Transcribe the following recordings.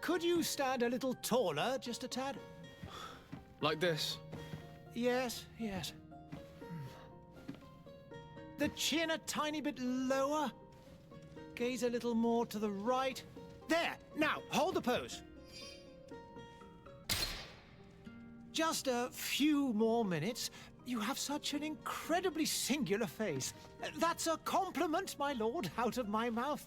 Could you stand a little taller, just a tad? Like this? Yes, yes. The chin a tiny bit lower. Gaze a little more to the right. There! Now, hold the pose. Just a few more minutes. You have such an incredibly singular face. That's a compliment, my lord, out of my mouth.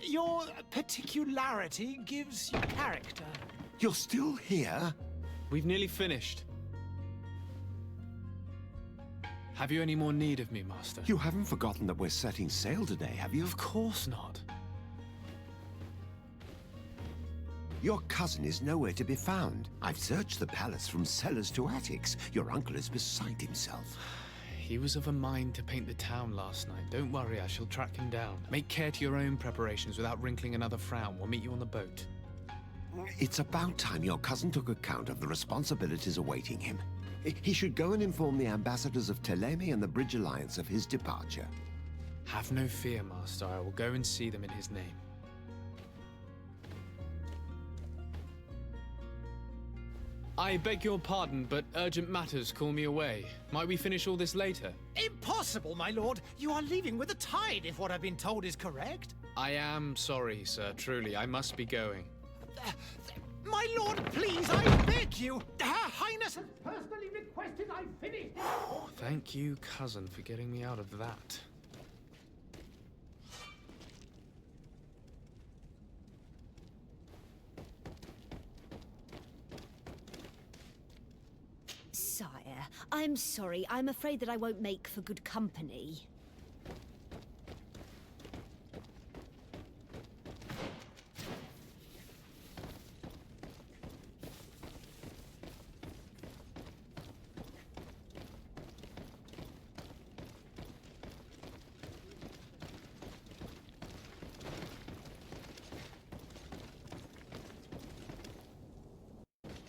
Your particularity gives you character. You're still here? We've nearly finished. Have you any more need of me, Master? You haven't forgotten that we're setting sail today, have you? Of course not. Your cousin is nowhere to be found. I've searched the palace from cellars to attics. Your uncle is beside himself. He was of a mind to paint the town last night. Don't worry, I shall track him down. Make care to your own preparations without wrinkling another frown. We'll meet you on the boat. It's about time your cousin took account of the responsibilities awaiting him. He should go and inform the ambassadors of Teleme and the Bridge Alliance of his departure. Have no fear, Master. I will go and see them in his name. I beg your pardon, but urgent matters call me away. Might we finish all this later? Impossible, my lord. You are leaving with the tide, if what I've been told is correct. I am sorry, sir. Truly, I must be going. My lord, please, I beg you. Her Highness has personally requested I finish. Oh, thank you, cousin, for getting me out of that. Sire, I'm sorry. I'm afraid that I won't make for good company.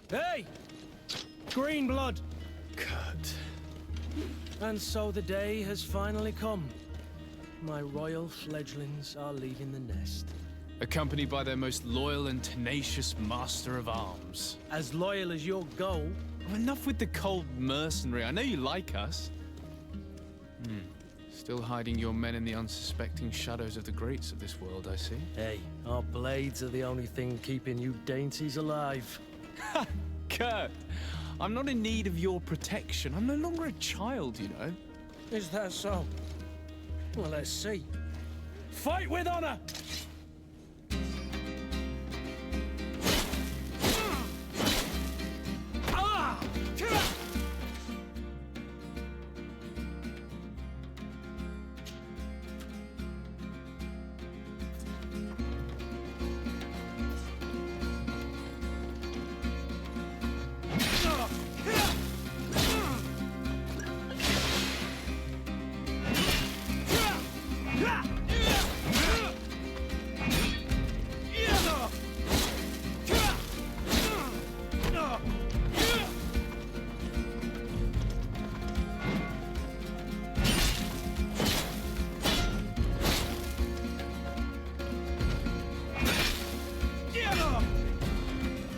Hey! Green blood! Kurt. And so the day has finally come. My royal fledglings are leaving the nest. Accompanied by their most loyal and tenacious master of arms. As loyal as you'll go. Oh, enough with the cold mercenary. I know you like us. Still hiding your men in the unsuspecting shadows of the greats of this world, I see. Hey, our blades are the only thing keeping you dainties alive. Ha! Kurt! I'm not in need of your protection. I'm no longer a child, you know. Is that so? Well, let's see. Fight with honor! Ah!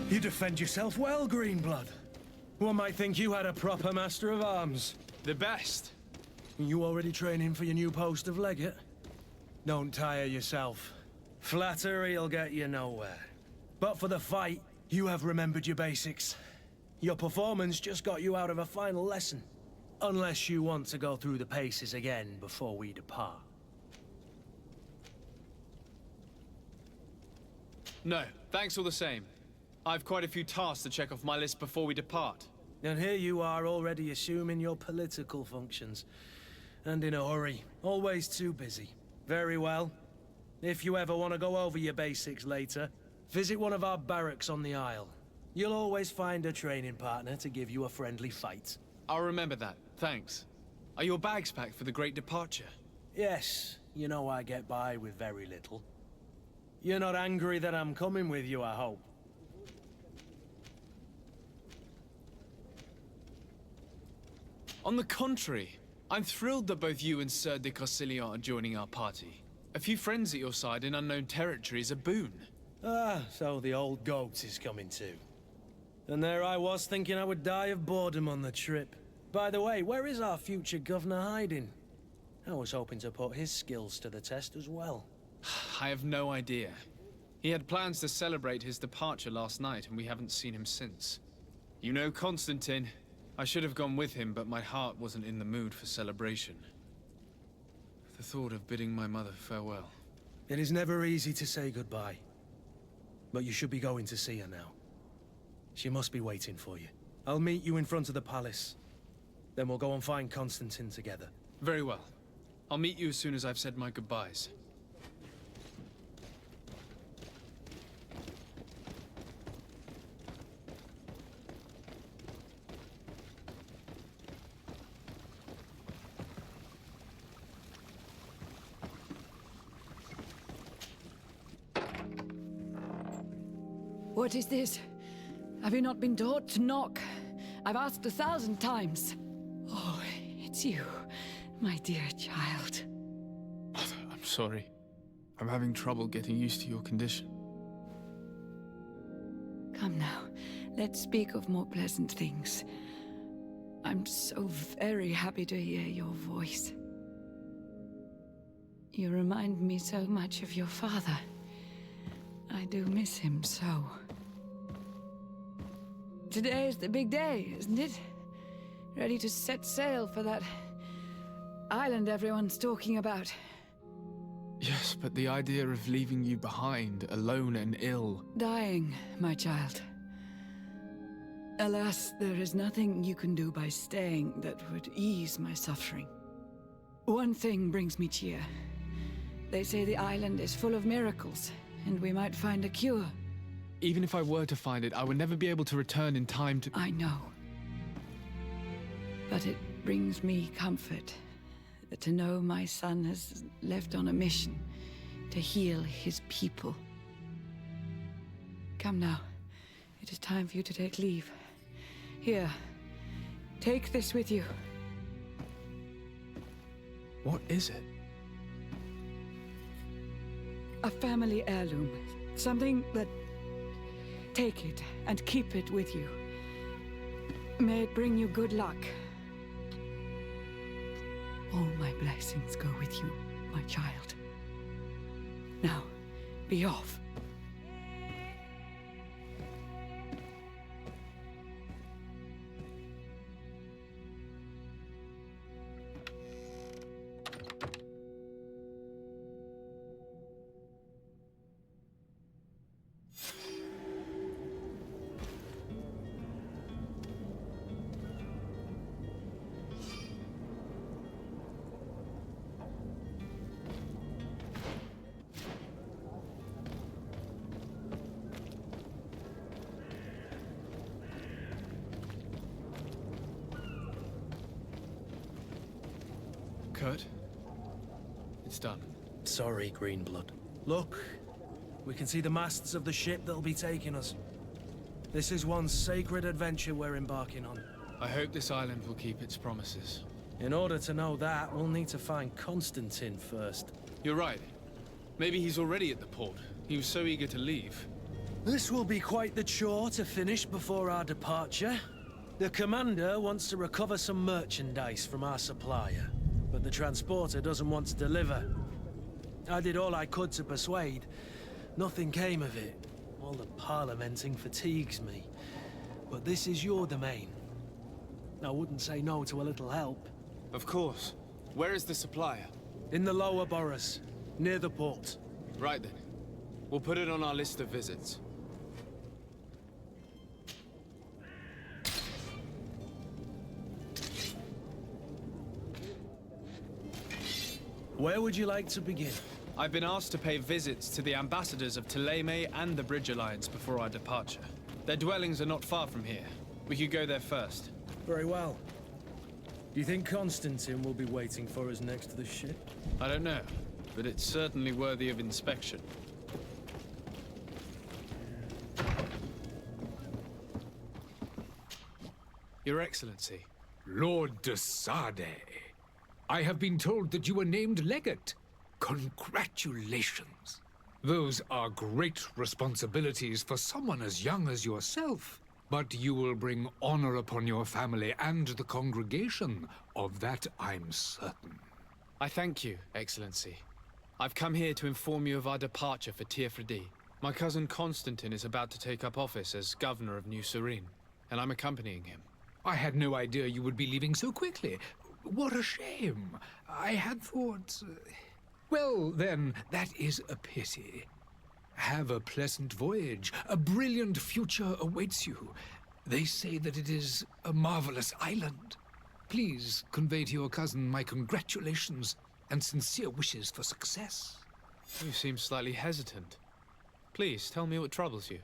You defend yourself well, Greenblood. One might think you had a proper master of arms. The best. You already training for your new post of Legate? Don't tire yourself. Flattery'll get you nowhere. But for the fight, you have remembered your basics. Your performance just got you out of a final lesson. Unless you want to go through the paces again before we depart. No, thanks all the same. I've quite a few tasks to check off my list before we depart. And here you are already assuming your political functions. And in a hurry. Always too busy. Very well. If you ever want to go over your basics later, visit one of our barracks on the Isle. You'll always find a training partner to give you a friendly fight. I'll remember that. Thanks. Are your bags packed for the great departure? Yes, you know I get by with very little. You're not angry that I'm coming with you, I hope. On the contrary, I'm thrilled that both you and Sir de Corsilion are joining our party. A few friends at your side in unknown territory is a boon. Ah, so the old goat is coming too. And there I was thinking I would die of boredom on the trip. By the way, where is our future governor hiding? I was hoping to put his skills to the test as well. I have no idea. He had plans to celebrate his departure last night, and we haven't seen him since. You know Constantine. I should have gone with him, but my heart wasn't in the mood for celebration. The thought of bidding my mother farewell. It is never easy to say goodbye. But you should be going to see her now. She must be waiting for you. I'll meet you in front of the palace. Then we'll go and find Constantine together. Very well. I'll meet you as soon as I've said my goodbyes. What is this? Have you not been taught to knock? I've asked 1,000 times. Oh, it's you, my dear child. Mother, I'm sorry. I'm having trouble getting used to your condition. Come now, let's speak of more pleasant things. I'm so very happy to hear your voice. You remind me so much of your father. I do miss him so. Today is the big day, isn't it? Ready to set sail for that island everyone's talking about. Yes, but the idea of leaving you behind, alone and ill... Dying, my child. Alas, there is nothing you can do by staying that would ease my suffering. One thing brings me cheer. They say the island is full of miracles, and we might find a cure. Even if I were to find it, I would never be able to return in time to... I know. But it brings me comfort to know my son has left on a mission to heal his people. Come now. It is time for you to take leave. Here, take this with you. What is it? A family heirloom. Something that... Take it and keep it with you. May it bring you good luck. All my blessings go with you, my child. Now, be off. Kurt? It's done. Sorry, Greenblood. Look, we can see the masts of the ship that'll be taking us. This is one sacred adventure we're embarking on. I hope this island will keep its promises. In order to know that, we'll need to find Constantine first. You're right. Maybe he's already at the port. He was so eager to leave. This will be quite the chore to finish before our departure. The commander wants to recover some merchandise from our supplier, but the transporter doesn't want to deliver. I did all I could to persuade. Nothing came of it. All the parliamenting fatigues me. But this is your domain. I wouldn't say no to a little help. Of course. Where is the supplier? In the lower boroughs, near the port. Right then. We'll put it on our list of visits. Where would you like to begin? I've been asked to pay visits to the ambassadors of Thélème and the Bridge Alliance before our departure. Their dwellings are not far from here. We could go there first. Very well. Do you think Constantine will be waiting for us next to the ship? I don't know, but it's certainly worthy of inspection. Your Excellency. Lord de Sade, I have been told that you were named Legate. Congratulations. Those are great responsibilities for someone as young as yourself. But you will bring honor upon your family and the congregation. Of that, I'm certain. I thank you, Excellency. I've come here to inform you of our departure for Teofredi. My cousin Constantine is about to take up office as governor of New Serene, and I'm accompanying him. I had no idea you would be leaving so quickly. What a shame. I had thought... Well, then, that is a pity. Have a pleasant voyage. A brilliant future awaits you. They say that it is a marvelous island. Please convey to your cousin my congratulations and sincere wishes for success. You seem slightly hesitant. Please, tell me what troubles you.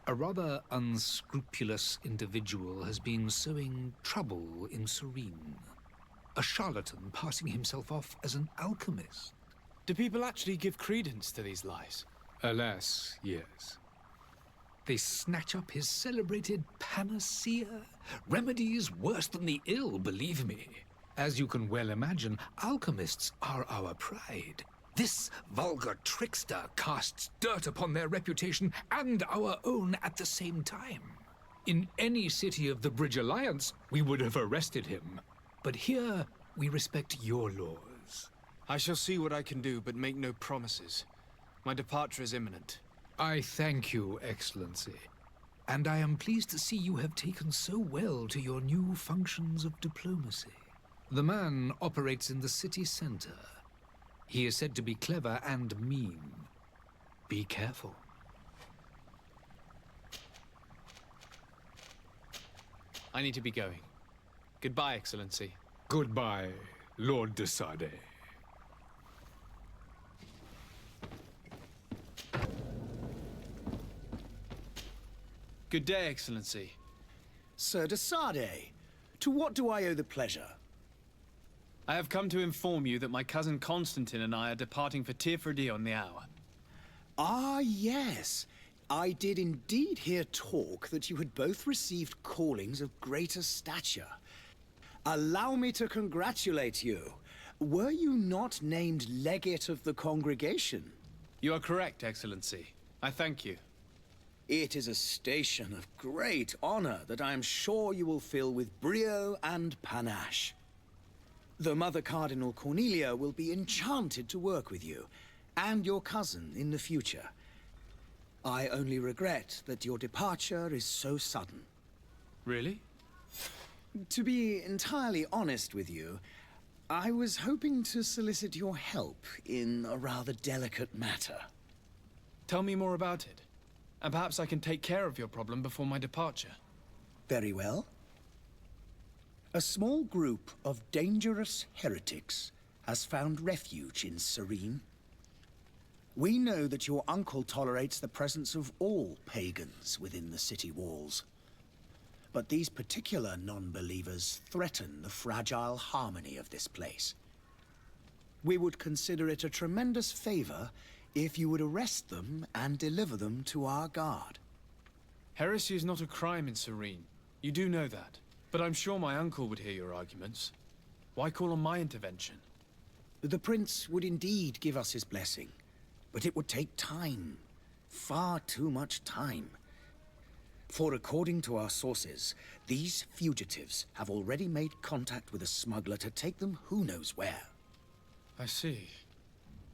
A rather unscrupulous individual has been sowing trouble in Serene. A charlatan passing himself off as an alchemist. Do people actually give credence to these lies? Alas, yes. They snatch up his celebrated panacea. Remedies worse than the ill, believe me. As you can well imagine, alchemists are our pride. This vulgar trickster casts dirt upon their reputation and our own at the same time. In any city of the Bridge Alliance, we would have arrested him. But here, we respect your laws. I shall see what I can do, but make no promises. My departure is imminent. I thank you, Excellency. And I am pleased to see you have taken so well to your new functions of diplomacy. The man operates in the city center. He is said to be clever and mean. Be careful. I need to be going. Goodbye, Excellency. Goodbye, Lord de Sade. Good day, Excellency. Sir de Sade, to what do I owe the pleasure? I have come to inform you that my cousin Constantine and I are departing for Teofredi on the hour. Ah, yes. I did indeed hear talk that you had both received callings of greater stature. Allow me to congratulate you. Were you not named Legate of the congregation? You are correct, Excellency. I thank you. It is a station of great honor that I am sure you will fill with brio and panache. The Mother Cardinal Cornelia will be enchanted to work with you, and your cousin in the future. I only regret that your departure is so sudden. Really? To be entirely honest with you, I was hoping to solicit your help in a rather delicate matter. Tell me more about it. And perhaps I can take care of your problem before my departure. Very well. A small group of dangerous heretics has found refuge in Serene. We know that your uncle tolerates the presence of all pagans within the city walls. But these particular non-believers threaten the fragile harmony of this place. We would consider it a tremendous favor if you would arrest them and deliver them to our guard. Heresy is not a crime in Serene. You do know that. But I'm sure my uncle would hear your arguments. Why call on my intervention? The prince would indeed give us his blessing, but it would take time. Far too much time. For according to our sources, these fugitives have already made contact with a smuggler to take them who knows where. I see.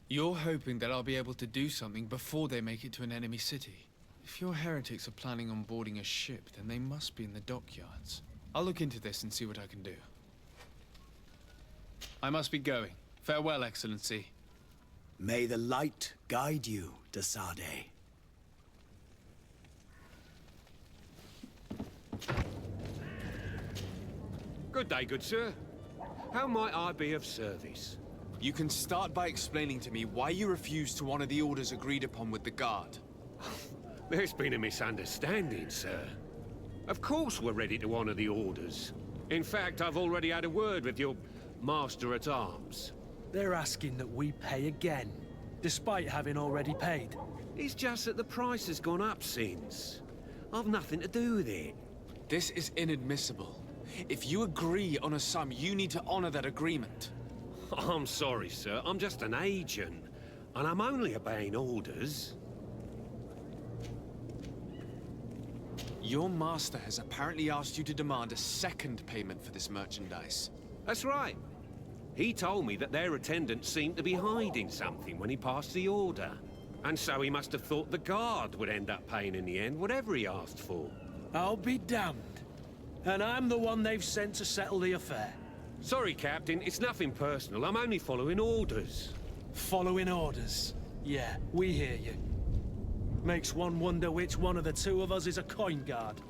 You're hoping that I'll be able to do something before they make it to an enemy city. If your heretics are planning on boarding a ship, then they must be in the dockyards. I'll look into this and see what I can do. I must be going. Farewell, Excellency. May the light guide you, de Sade. Good day, good sir. How might I be of service? You can start by explaining to me why you refused to honor the orders agreed upon with the guard. There's been a misunderstanding, sir. Of course we're ready to honor the orders. In fact, I've already had a word with your master-at-arms. They're asking that we pay again, despite having already paid. It's just that the price has gone up since. I've nothing to do with it. This is inadmissible. If you agree on a sum, you need to honor that agreement. I'm sorry, sir. I'm just an agent. And I'm only obeying orders. Your master has apparently asked you to demand a second payment for this merchandise. That's right. He told me that their attendant seemed to be hiding something when he passed the order. And so he must have thought the guard would end up paying in the end, whatever he asked for. I'll be damned. And I'm the one they've sent to settle the affair. Sorry, Captain, it's nothing personal. I'm only following orders. Following orders. Yeah, we hear you. Makes one wonder which one of the two of us is a coin guard.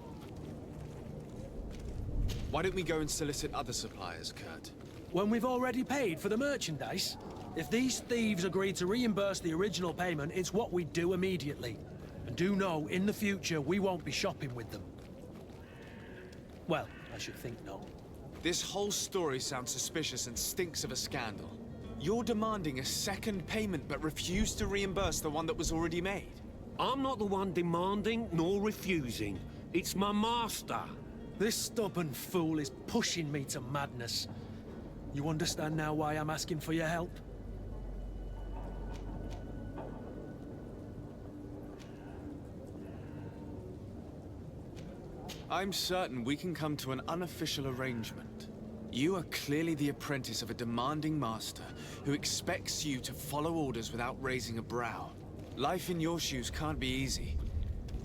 Why don't we go and solicit other suppliers, Kurt? When we've already paid for the merchandise? If these thieves agree to reimburse the original payment, it's what we do immediately. And do know, in the future, we won't be shopping with them. Well, I should think no. This whole story sounds suspicious and stinks of a scandal. You're demanding a second payment but refuse to reimburse the one that was already made. I'm not the one demanding nor refusing. It's my master. This stubborn fool is pushing me to madness. You understand now why I'm asking for your help? I'm certain we can come to an unofficial arrangement. You are clearly the apprentice of a demanding master who expects you to follow orders without raising a brow. Life in your shoes can't be easy.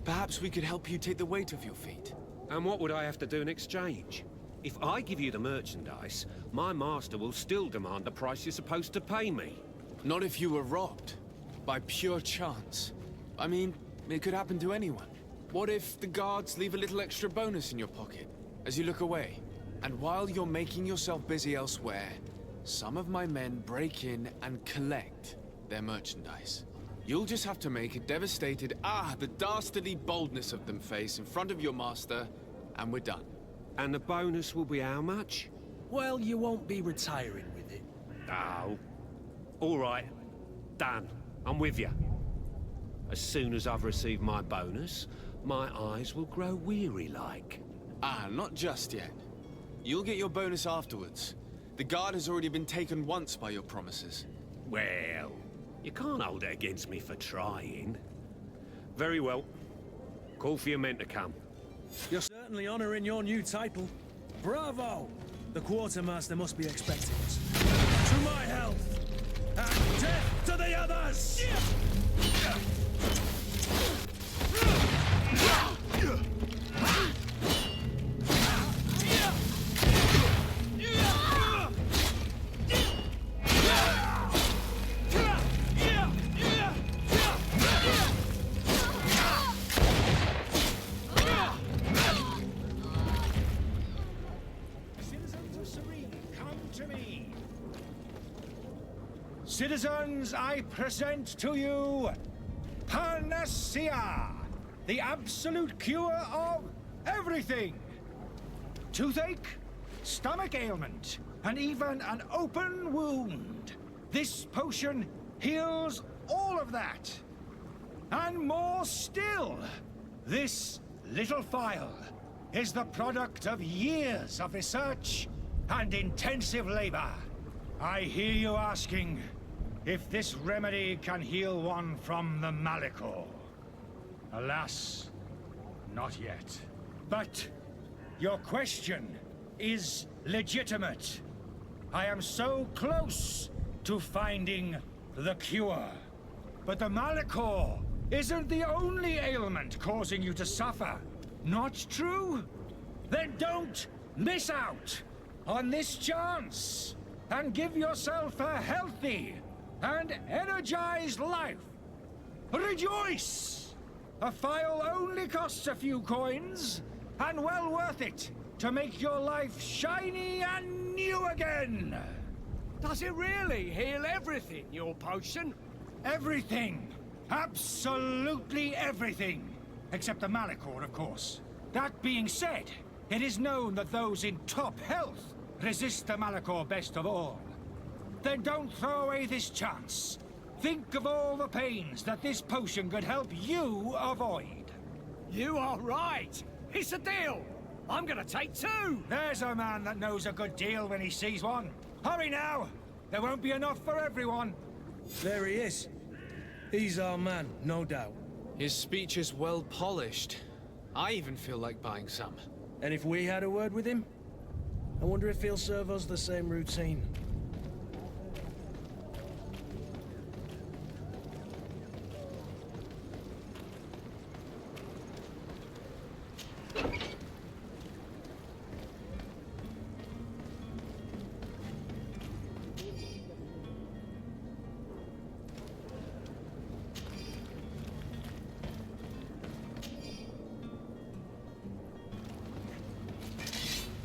Perhaps we could help you take the weight off your feet. And what would I have to do in exchange? If I give you the merchandise, my master will still demand the price you're supposed to pay me. Not if you were robbed. By pure chance. I mean, it could happen to anyone. What if the guards leave a little extra bonus in your pocket as you look away? And while you're making yourself busy elsewhere, some of my men break in and collect their merchandise. You'll just have to make a devastated, the dastardly boldness of them face in front of your master, and we're done. And the bonus will be how much? Well, you won't be retiring with it. Oh. All right. Done. I'm with you. As soon as I've received my bonus, my eyes will grow weary-like. Not just yet. You'll get your bonus afterwards. The guard has already been taken once by your promises. Well, you can't hold it against me for trying. Very well. Call for your men to come. You're certainly honoring your new title. Bravo! The quartermaster must be expecting us. To my health! And death to the others! Citizens, I present to you Panacea, the absolute cure of everything. Toothache, stomach ailment, and even an open wound. This potion heals all of that. And more still, this little phial is the product of years of research and intensive labor. I hear you asking if this remedy can heal one from the Malachor. Alas, not yet. But your question is legitimate. I am so close to finding the cure. But the Malachor isn't the only ailment causing you to suffer. Not true? Then don't miss out on this chance and give yourself a healthy and energized life. Rejoice! A phial only costs a few coins, and well worth it to make your life shiny and new again. Does it really heal everything, your potion? Everything. Absolutely everything. Except the Malachor, of course. That being said, it is known that those in top health resist the Malachor best of all. Then don't throw away this chance. Think of all the pains that this potion could help you avoid. You are right. It's a deal. I'm gonna take two. There's a man that knows a good deal when he sees one. Hurry now. There won't be enough for everyone. There he is. He's our man, no doubt. His speech is well polished. I even feel like buying some. And if we had a word with him? I wonder if he'll serve us the same routine.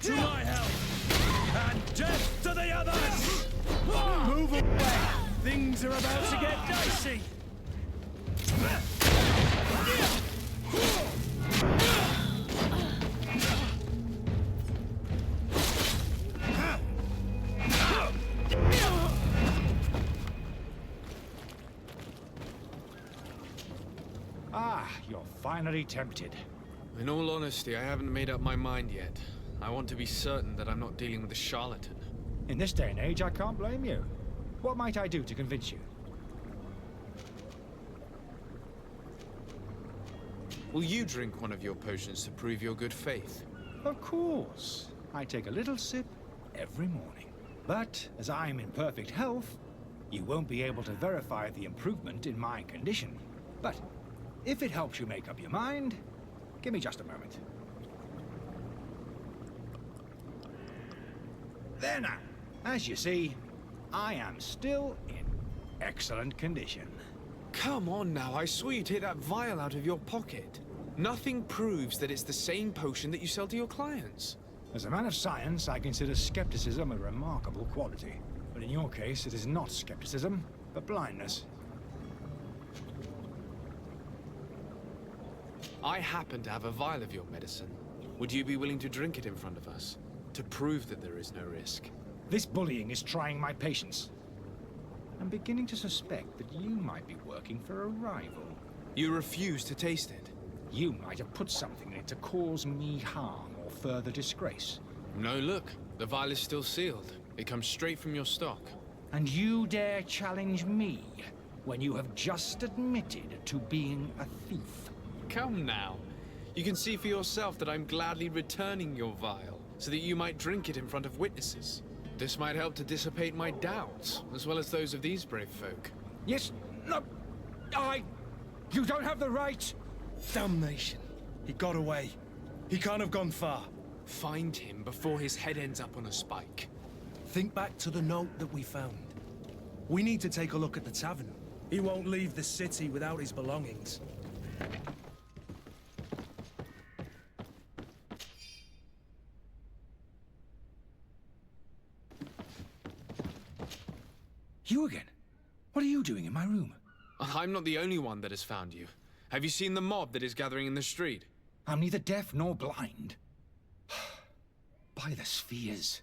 To my help! And death to the others! Move away! Things are about to get dicey! Ah, you're finally tempted. In all honesty, I haven't made up my mind yet. I want to be certain that I'm not dealing with a charlatan. In this day and age, I can't blame you. What might I do to convince you? Will you drink one of your potions to prove your good faith? Of course. I take a little sip every morning. But as I'm in perfect health, you won't be able to verify the improvement in my condition. But if it helps you make up your mind, give me just a moment. There now. As you see, I am still in excellent condition. Come on now, I saw you take that vial out of your pocket. Nothing proves that it's the same potion that you sell to your clients. As a man of science, I consider skepticism a remarkable quality. But in your case, it is not skepticism, but blindness. I happen to have a vial of your medicine. Would you be willing to drink it in front of us? To prove that there is no risk? This bullying is trying my patience. I'm beginning to suspect that you might be working for a rival. You refuse to taste it? You might have put something in it to cause me harm or further disgrace. No, look. The vial is still sealed. It comes straight from your stock. And you dare challenge me when you have just admitted to being a thief? Come now. You can see for yourself that I'm gladly returning your vial, so that you might drink it in front of witnesses. This might help to dissipate my doubts, as well as those of these brave folk. Yes, no, you don't have the right. Damnation. He got away. He can't have gone far. Find him before his head ends up on a spike. Think back to the note that we found. We need to take a look at the tavern. He won't leave the city without his belongings. You again? What are you doing in my room? I'm not the only one that has found you. Have you seen the mob that is gathering in the street? I'm neither deaf nor blind. By the spheres.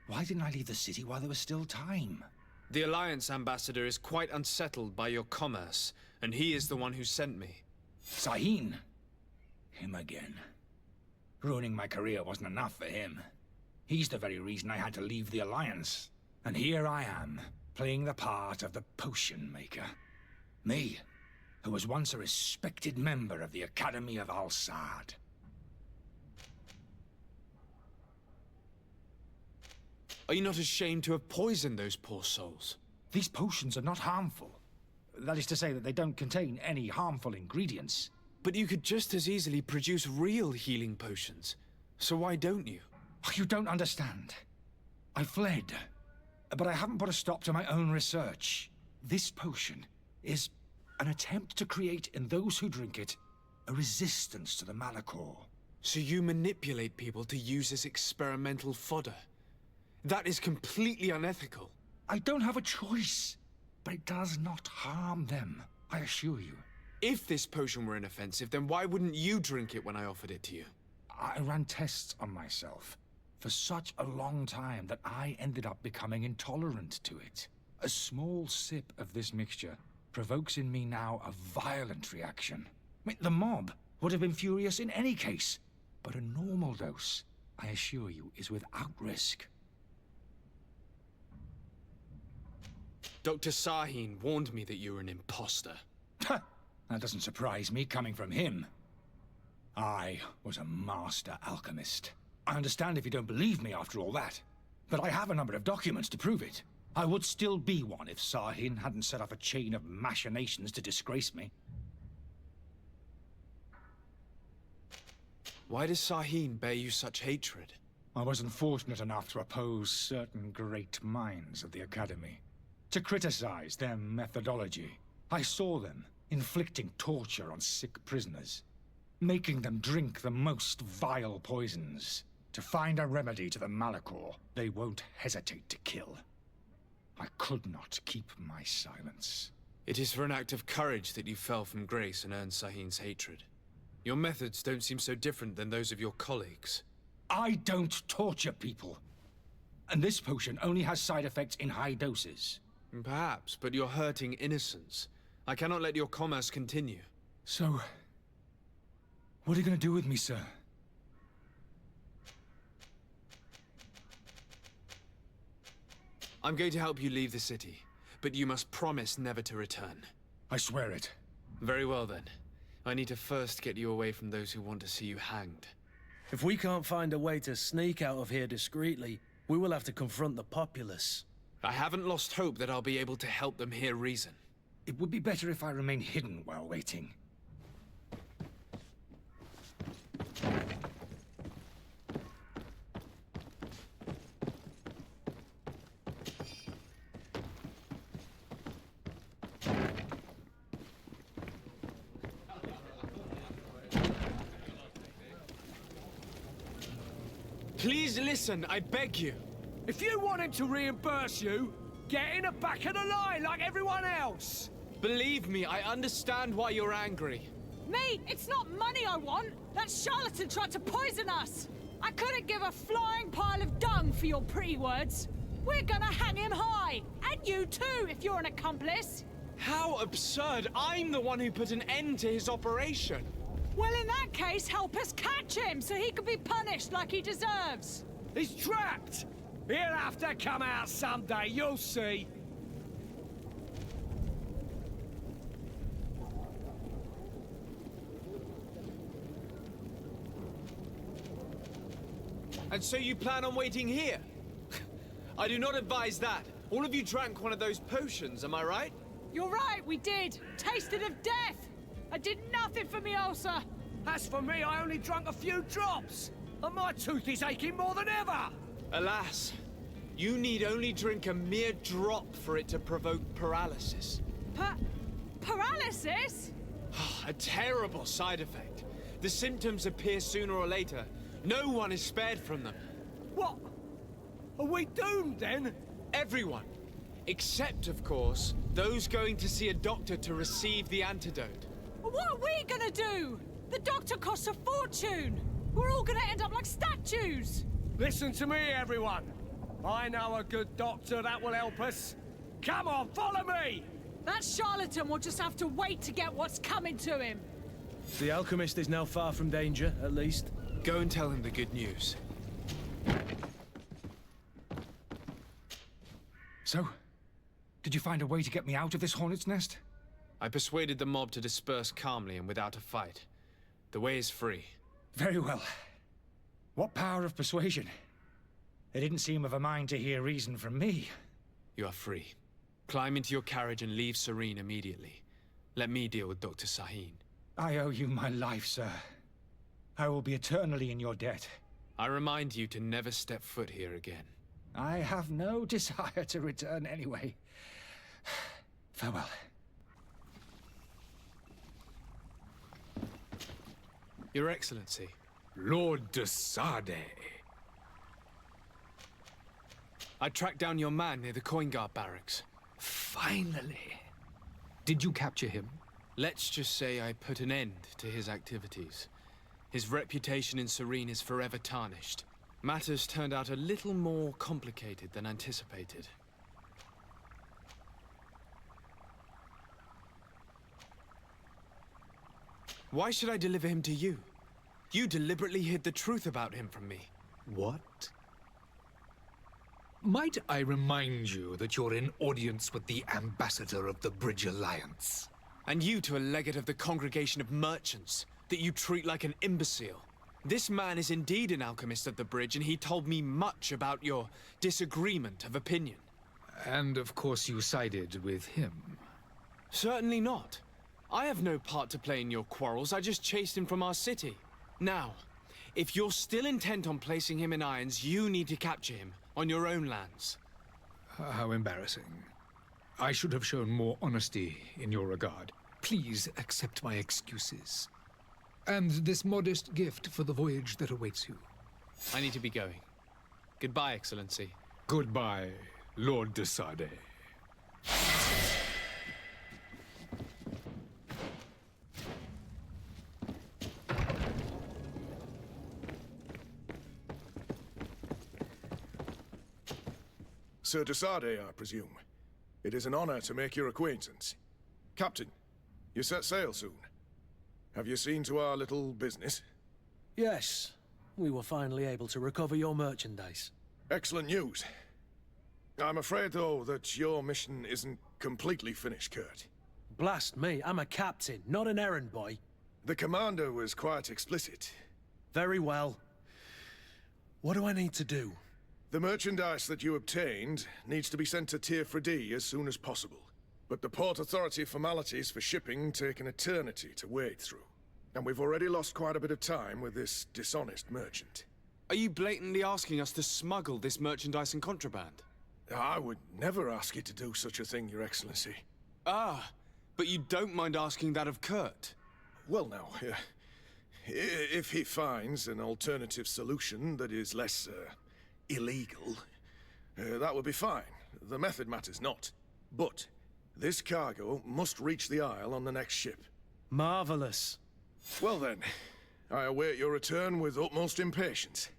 Why didn't I leave the city while there was still time? The Alliance ambassador is quite unsettled by your commerce, and he is the one who sent me. Sahin. Him again. Ruining my career wasn't enough for him. He's the very reason I had to leave the Alliance. And here I am, playing the part of the potion maker. Me, who was once a respected member of the Academy of Al-Saad. Are you not ashamed to have poisoned those poor souls? These potions are not harmful. That is to say that they don't contain any harmful ingredients. But you could just as easily produce real healing potions. So why don't you? You don't understand. I fled, but I haven't put a stop to my own research. This potion is an attempt to create in those who drink it a resistance to the Malachor. So you manipulate people to use as experimental fodder? That is completely unethical. I don't have a choice, but it does not harm them, I assure you. If this potion were inoffensive, then why wouldn't you drink it when I offered it to you? I ran tests on myself for such a long time that I ended up becoming intolerant to it. A small sip of this mixture provokes in me now a violent reaction. I mean, the mob would have been furious in any case, but a normal dose, I assure you, is without risk. Dr. Sahin warned me that you were an imposter. That doesn't surprise me, coming from him. I was a master alchemist. I understand if you don't believe me after all that, but I have a number of documents to prove it. I would still be one if Sahin hadn't set up a chain of machinations to disgrace me. Why does Sahin bear you such hatred? I wasn't fortunate enough to oppose certain great minds of the Academy, to criticize their methodology. I saw them inflicting torture on sick prisoners, making them drink the most vile poisons. To find a remedy to the Malachor, they won't hesitate to kill. I could not keep my silence. It is for an act of courage that you fell from grace and earned Sahin's hatred. Your methods don't seem so different than those of your colleagues. I don't torture people. And this potion only has side effects in high doses. Perhaps, but you're hurting innocents. I cannot let your commerce continue. So, what are you going to do with me, sir? I'm going to help you leave the city, but you must promise never to return. I swear it. Very well then. I need to first get you away from those who want to see you hanged. If we can't find a way to sneak out of here discreetly, we will have to confront the populace. I haven't lost hope that I'll be able to help them hear reason. It would be better if I remain hidden while waiting. Please listen, I beg you. If you want him to reimburse you, get in the back of the line like everyone else. Believe me, I understand why you're angry. Me? It's not money I want. That charlatan tried to poison us. I couldn't give a flying pile of dung for your pretty words. We're gonna hang him high. And you too, if you're an accomplice. How absurd! I'm the one who put an end to his operation. Well, in that case, help us catch him so he can be punished like he deserves. He's trapped. He'll have to come out someday, you'll see. And so you plan on waiting here? I do not advise that. All of you drank one of those potions, am I right? You're right, we did. Tasted of death. I did nothing for me ulcer. As for me, I only drank a few drops. And my tooth is aching more than ever. Alas, you need only drink a mere drop for it to provoke paralysis. Paralysis? A terrible side effect. The symptoms appear sooner or later. No one is spared from them. What? Are we doomed then? Everyone. Except, of course, those going to see a doctor to receive the antidote. What are we gonna do? The doctor costs a fortune. We're all gonna end up like statues. Listen to me, everyone. I know a good doctor that will help us. Come on, follow me! That charlatan will just have to wait to get what's coming to him. The alchemist is now far from danger, at least. Go and tell him the good news. So, did you find a way to get me out of this hornet's nest? I persuaded the mob to disperse calmly and without a fight. The way is free. Very well. What power of persuasion? They didn't seem of a mind to hear reason from me. You are free. Climb into your carriage and leave Serene immediately. Let me deal with Dr. Sahin. I owe you my life, sir. I will be eternally in your debt. I remind you to never step foot here again. I have no desire to return anyway. Farewell. Your Excellency. Lord de Sade. I tracked down your man near the coin guard barracks. Finally. Did you capture him? Let's just say I put an end to his activities. His reputation in Serene is forever tarnished. Matters turned out a little more complicated than anticipated. Why should I deliver him to you? You deliberately hid the truth about him from me. What? Might I remind you that you're in audience with the ambassador of the Bridge Alliance? And you to a legate of the Congregation of Merchants, that you treat like an imbecile. This man is indeed an alchemist of the bridge, and he told me much about your disagreement of opinion. And of course you sided with him. Certainly not. I have no part to play in your quarrels. I just chased him from our city. Now, if you're still intent on placing him in irons, you need to capture him on your own lands. How embarrassing. I should have shown more honesty in your regard. Please accept my excuses. And this modest gift for the voyage that awaits you. I need to be going. Goodbye, Excellency. Goodbye, Lord de Sade. Sir de Sade, I presume. It is an honor to make your acquaintance. Captain, you set sail soon. Have you seen to our little business? Yes. We were finally able to recover your merchandise. Excellent news. I'm afraid, though, that your mission isn't completely finished, Kurt. Blast me, I'm a captain, not an errand boy. The commander was quite explicit. Very well. What do I need to do? The merchandise that you obtained needs to be sent to Tier 4D as soon as possible. But the Port Authority formalities for shipping take an eternity to wade through. And we've already lost quite a bit of time with this dishonest merchant. Are you blatantly asking us to smuggle this merchandise and contraband? I would never ask you to do such a thing, Your Excellency. Ah, but you don't mind asking that of Kurt? Well now, if he finds an alternative solution that is less, illegal, that would be fine. The method matters not. But this cargo must reach the Isle on the next ship. Marvelous. Well then, I await your return with utmost impatience.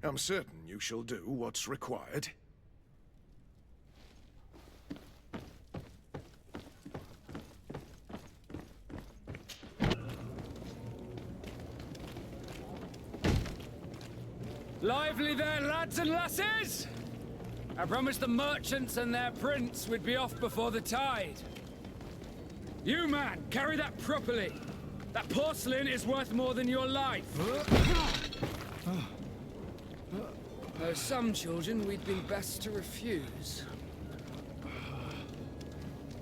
I'm certain you shall do what's required. Lively there, lads and lasses! I promised the merchants and their prince we'd be off before the tide. You, man, carry that properly. That porcelain is worth more than your life. There are some children we'd be best to refuse.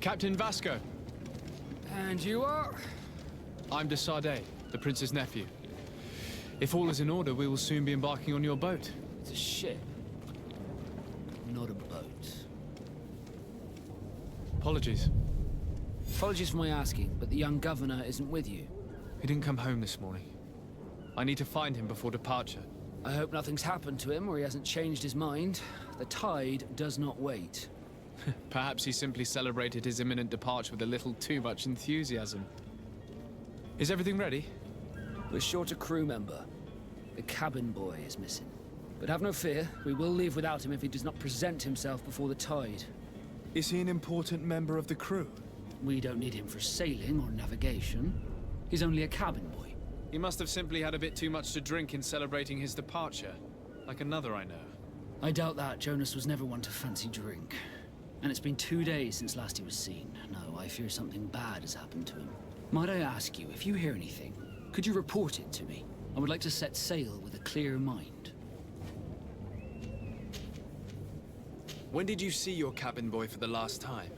Captain Vasco. And you are? I'm de Sade, the prince's nephew. If all is in order, we will soon be embarking on your boat. It's a ship, not a boat. Apologies. Apologies for my asking, but the young governor isn't with you. He didn't come home this morning. I need to find him before departure. I hope nothing's happened to him or he hasn't changed his mind. The tide does not wait. Perhaps he simply celebrated his imminent departure with a little too much enthusiasm. Is everything ready? We're short a crew member. The cabin boy is missing. But have no fear, we will leave without him if he does not present himself before the tide. Is he an important member of the crew? We don't need him for sailing or navigation. He's only a cabin boy. He must have simply had a bit too much to drink in celebrating his departure. Like another I know. I doubt that. Jonas was never one to fancy drink. And it's been 2 days since last he was seen. No, I fear something bad has happened to him. Might I ask you, if you hear anything, could you report it to me? I would like to set sail with a clear mind. When did you see your cabin boy for the last time?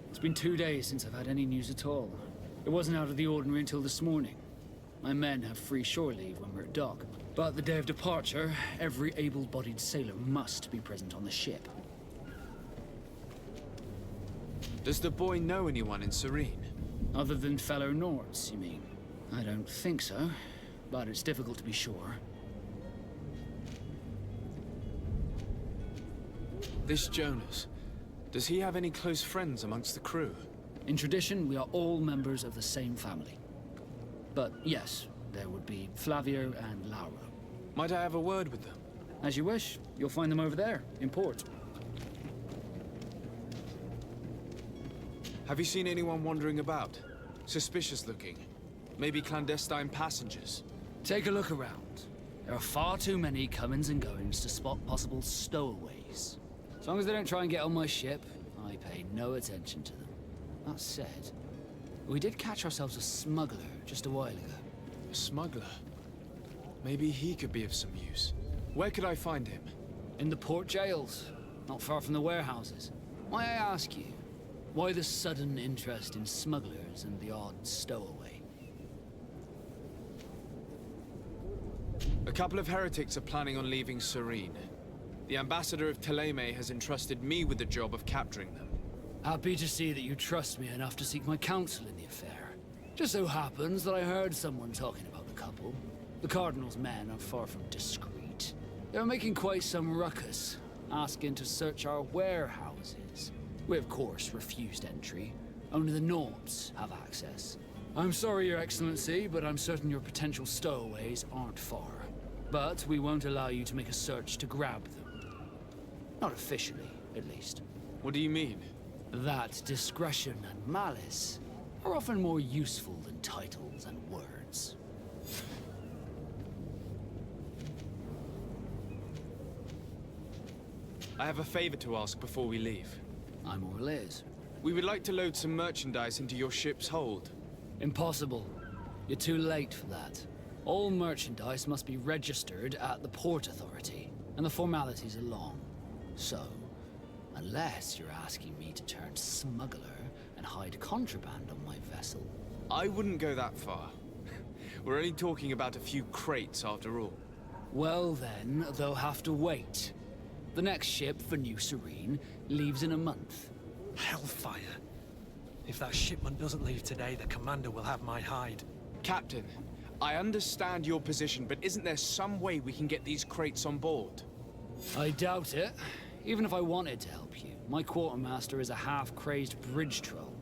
It's been 2 days since I've had any news at all. It wasn't out of the ordinary until this morning. My men have free shore leave when we're at dock. But the day of departure, every able-bodied sailor must be present on the ship. Does the boy know anyone in Serene? Other than fellow Nords, you mean? I don't think so, but it's difficult to be sure. This Jonas, does he have any close friends amongst the crew? In tradition, we are all members of the same family. But yes, there would be Flavio and Laura. Might I have a word with them? As you wish. You'll find them over there, in port. Have you seen anyone wandering about? Suspicious looking? Maybe clandestine passengers? Take a look around. There are far too many comings and goings to spot possible stowaways. As long as they don't try and get on my ship, I pay no attention to them. That said, we did catch ourselves a smuggler just a while ago. A smuggler? Maybe he could be of some use. Where could I find him? In the port jails, not far from the warehouses. May I ask you, why the sudden interest in smugglers and the odd stowaway? A couple of heretics are planning on leaving Serene. The ambassador of Thélème has entrusted me with the job of capturing them. Happy to see that you trust me enough to seek my counsel in the affair. Just so happens that I heard someone talking about the couple. The Cardinal's men are far from discreet. They're making quite some ruckus, asking to search our warehouses. We, of course, refused entry. Only the Nords have access. I'm sorry, Your Excellency, but I'm certain your potential stowaways aren't far. But we won't allow you to make a search to grab them. Not officially, at least. What do you mean? That discretion and malice are often more useful than titles and words. I have a favor to ask before we leave. I'm all ears. We would like to load some merchandise into your ship's hold. Impossible. You're too late for that. All merchandise must be registered at the Port Authority, and the formalities are long. So, unless you're asking me to turn smuggler and hide contraband on my vessel... I wouldn't go that far. We're only talking about a few crates after all. Well then, they'll have to wait. The next ship for New Serene leaves in a month. Hellfire. If that shipment doesn't leave today, the commander will have my hide. Captain, I understand your position, but isn't there some way we can get these crates on board? I doubt it. Even if I wanted to help you, my quartermaster is a half-crazed bridge troll.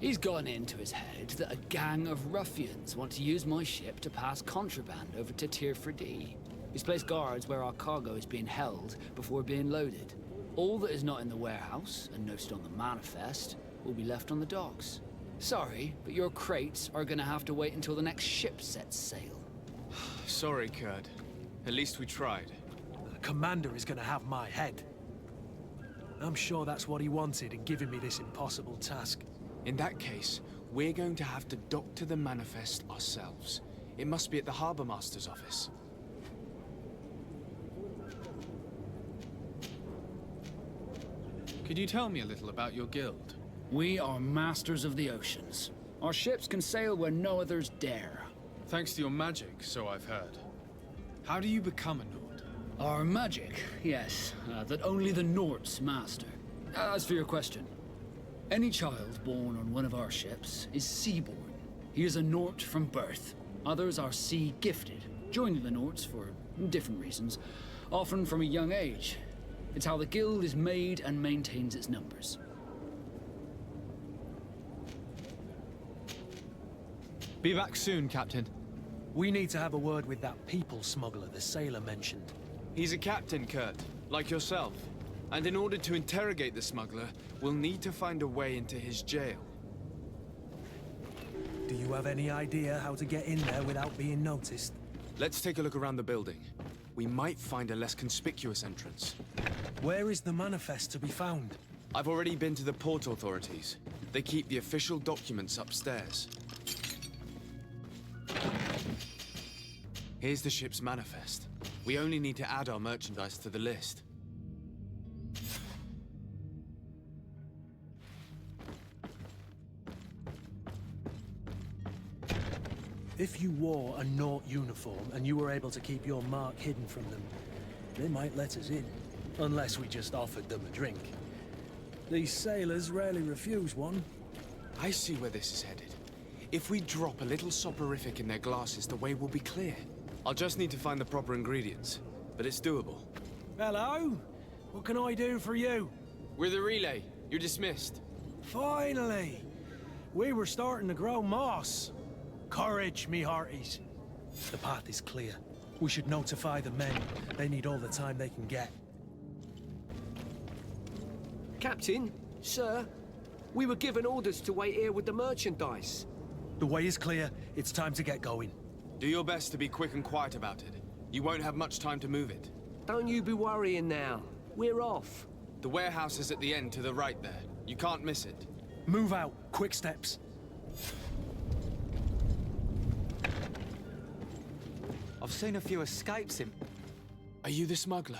He's gotten it into his head that a gang of ruffians want to use my ship to pass contraband over to Tier 4D. He's placed guards where our cargo is being held before being loaded. All that is not in the warehouse, and noted on the manifest, will be left on the docks. Sorry, but your crates are gonna have to wait until the next ship sets sail. Sorry, Kurd. At least we tried. The commander is gonna have my head. I'm sure that's what he wanted in giving me this impossible task. In that case, we're going to have to doctor the manifest ourselves. It must be at the Harbour Master's office. Could you tell me a little about your guild? We are masters of the oceans. Our ships can sail where no others dare. Thanks to your magic, so I've heard. How do you become a Nord? Our magic, yes, that only the Nords master. As for your question, any child born on one of our ships is seaborn. He is a Nord from birth. Others are sea-gifted, joining the Nords for different reasons, often from a young age. It's how the guild is made and maintains its numbers. Be back soon, Captain. We need to have a word with that people smuggler the sailor mentioned. He's a captain, Kurt, like yourself. And in order to interrogate the smuggler, we'll need to find a way into his jail. Do you have any idea how to get in there without being noticed? Let's take a look around the building. We might find a less conspicuous entrance. Where is the manifest to be found? I've already been to the port authorities. They keep the official documents upstairs. Here's the ship's manifest. We only need to add our merchandise to the list. If you wore a Nort uniform and you were able to keep your mark hidden from them, they might let us in. Unless we just offered them a drink. These sailors rarely refuse one. I see where this is headed. If we drop a little soporific in their glasses, the way will be clear. I'll just need to find the proper ingredients, but it's doable. Hello? What can I do for you? We're the relay. You're dismissed. Finally! We were starting to grow moss. Courage, me hearties. The path is clear. We should notify the men. They need all the time they can get. Captain, sir, we were given orders to wait here with the merchandise. The way is clear. It's time to get going. Do your best to be quick and quiet about it. You won't have much time to move it. Don't you be worrying now. We're off. The warehouse is at the end to the right there. You can't miss it. Move out. Quick steps. I've seen a few escapes in... Are you the smuggler?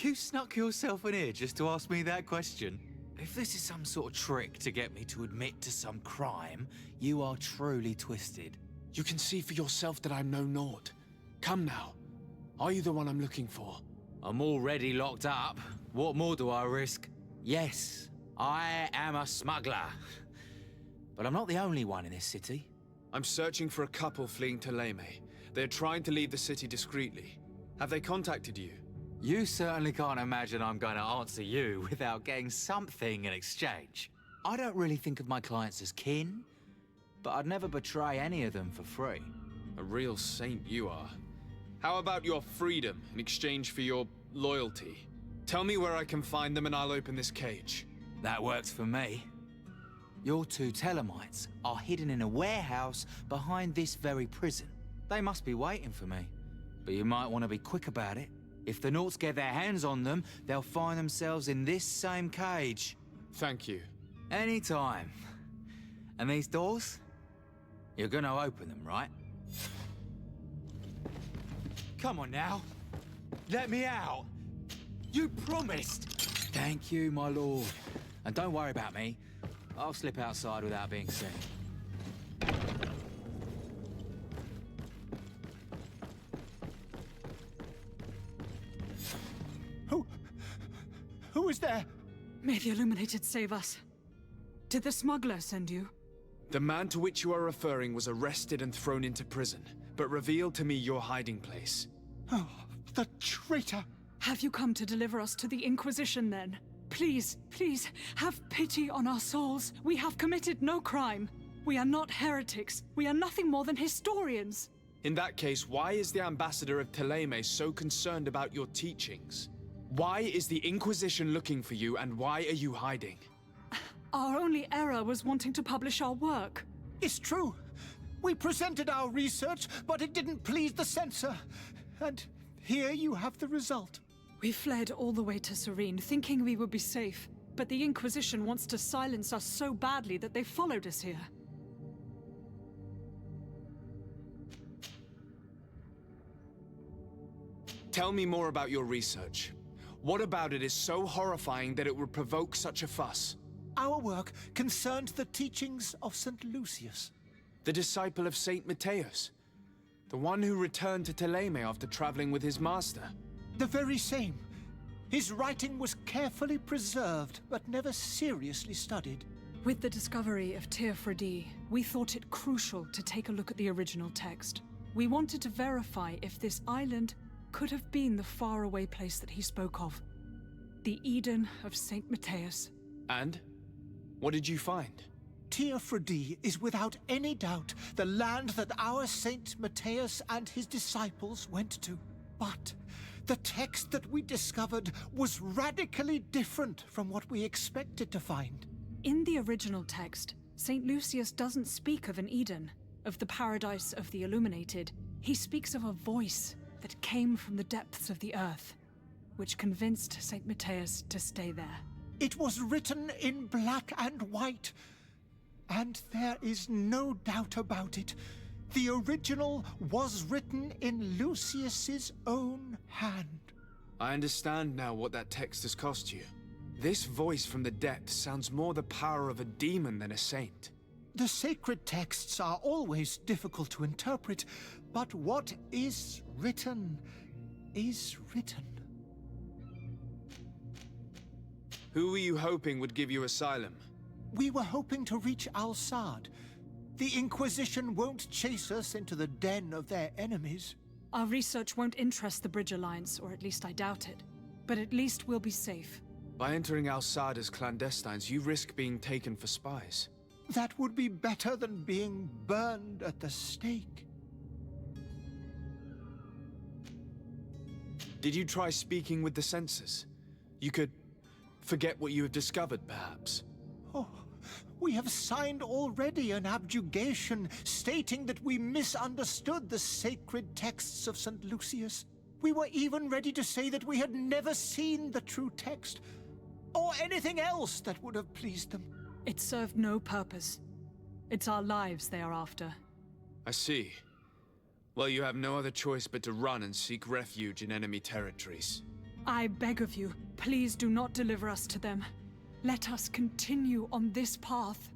You snuck yourself in here just to ask me that question? If this is some sort of trick to get me to admit to some crime, you are truly twisted. You can see for yourself that I'm no naught. Come now. Are you the one I'm looking for? I'm already locked up. What more do I risk? Yes, I am a smuggler. But I'm not the only one in this city. I'm searching for a couple fleeing to Legate. They're trying to leave the city discreetly. Have they contacted you? You certainly can't imagine I'm going to answer you without getting something in exchange. I don't really think of my clients as kin, but I'd never betray any of them for free. A real saint you are. How about your freedom in exchange for your loyalty? Tell me where I can find them and I'll open this cage. That works for me. Your two Telemites are hidden in a warehouse behind this very prison. They must be waiting for me, but you might want to be quick about it. If the Nauts get their hands on them, they'll find themselves in this same cage. Thank you. Anytime. And these doors? You're gonna open them, right? Come on now. Let me out. You promised. Thank you, my lord. And don't worry about me. I'll slip outside without being seen. Who is there? May the Illuminated save us. Did the smuggler send you? The man to which you are referring was arrested and thrown into prison, but revealed to me your hiding place. Oh, the traitor! Have you come to deliver us to the Inquisition, then? Please, please, have pity on our souls. We have committed no crime. We are not heretics. We are nothing more than historians. In that case, why is the ambassador of Legate so concerned about your teachings? Why is the Inquisition looking for you, and why are you hiding? Our only error was wanting to publish our work. It's true. We presented our research, but it didn't please the censor. And here you have the result. We fled all the way to Serene, thinking we would be safe. But the Inquisition wants to silence us so badly that they followed us here. Tell me more about your research. What about it is so horrifying that it would provoke such a fuss? Our work concerned the teachings of St. Lucius. The disciple of Saint Matthias. The one who returned to Legate after traveling with his master. The very same. His writing was carefully preserved, but never seriously studied. With the discovery of Teofredi, we thought it crucial to take a look at the original text. We wanted to verify if this island could have been the faraway place that he spoke of. The Eden of Saint Matthias. And? What did you find? Teofredi is without any doubt the land that our Saint Matthias and his disciples went to. But the text that we discovered was radically different from what we expected to find. In the original text, Saint Lucius doesn't speak of an Eden, of the paradise of the Illuminated. He speaks of a voice that came from the depths of the earth, which convinced Saint Matthias to stay there. It was written in black and white, and there is no doubt about it. The original was written in Lucius's own hand. I understand now what that text has cost you. This voice from the depths sounds more the power of a demon than a saint. The sacred texts are always difficult to interpret, but what is written is written. Who were you hoping would give you asylum? We were hoping to reach Al-Sad. The Inquisition won't chase us into the den of their enemies. Our research won't interest the Bridge Alliance, or at least I doubt it. But at least we'll be safe. By entering Al-Sad as clandestines, you risk being taken for spies. That would be better than being burned at the stake. Did you try speaking with the censors? You could forget what you have discovered, perhaps. Oh, we have signed already an abjugation stating that we misunderstood the sacred texts of St. Lucius. We were even ready to say that we had never seen the true text, or anything else that would have pleased them. It served no purpose. It's our lives they are after. I see. Well, you have no other choice but to run and seek refuge in enemy territories. I beg of you, please do not deliver us to them. Let us continue on this path.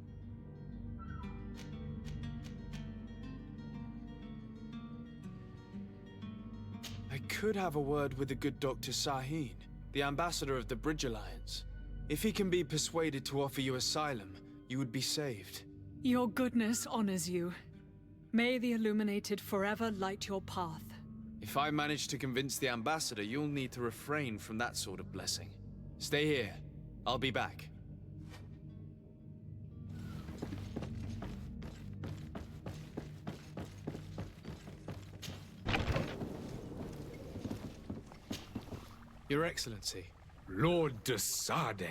I could have a word with the good Dr. Sahin, the ambassador of the Bridge Alliance. If he can be persuaded to offer you asylum, you would be saved. Your goodness honors you. May the Illuminated forever light your path. If I manage to convince the ambassador, you'll need to refrain from that sort of blessing. Stay here. I'll be back. Your Excellency. Lord de Sade.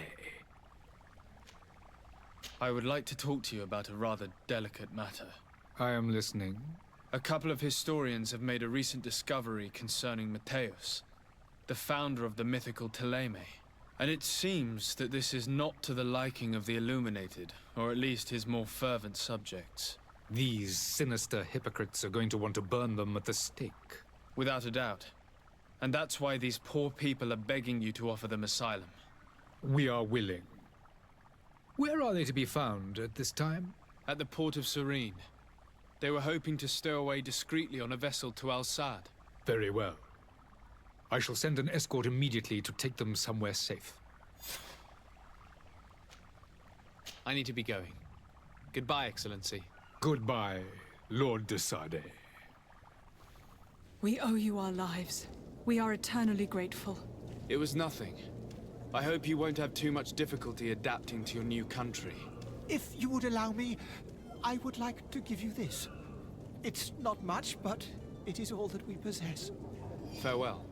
I would like to talk to you about a rather delicate matter. I am listening. A couple of historians have made a recent discovery concerning Mateus, the founder of the mythical Thélème. And it seems that this is not to the liking of the Illuminated, or at least his more fervent subjects. These sinister hypocrites are going to want to burn them at the stake. Without a doubt. And that's why these poor people are begging you to offer them asylum. We are willing. Where are they to be found at this time? At the port of Serene. They were hoping to stow away discreetly on a vessel to Al-Sad. Very well. I shall send an escort immediately to take them somewhere safe. I need to be going. Goodbye, Excellency. Goodbye, Lord de Sade. We owe you our lives. We are eternally grateful. It was nothing. I hope you won't have too much difficulty adapting to your new country. If you would allow me, I would like to give you this. It's not much, but it is all that we possess. Farewell.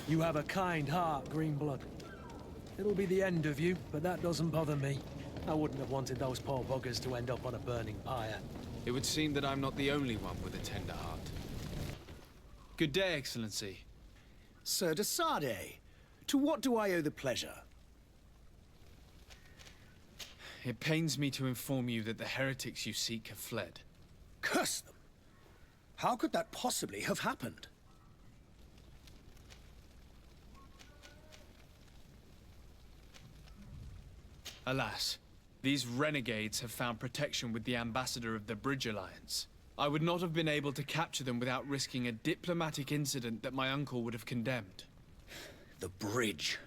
You have a kind heart, Greenblood. It'll be the end of you, but that doesn't bother me. I wouldn't have wanted those poor buggers to end up on a burning pyre. It would seem that I'm not the only one with a tender heart. Good day, Excellency. Sir de Sade, to what do I owe the pleasure? It pains me to inform you that the heretics you seek have fled. Curse them! How could that possibly have happened? Alas, these renegades have found protection with the ambassador of the Bridge Alliance. I would not have been able to capture them without risking a diplomatic incident that my uncle would have condemned. The bridge.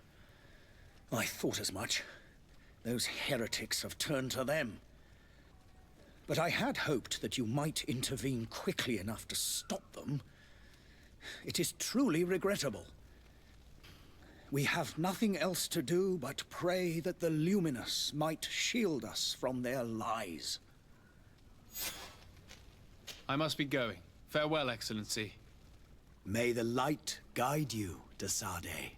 I thought as much. Those heretics have turned to them. But I had hoped that you might intervene quickly enough to stop them. It is truly regrettable. We have nothing else to do but pray that the Luminous might shield us from their lies. I must be going. Farewell, Excellency. May the light guide you, de Sade.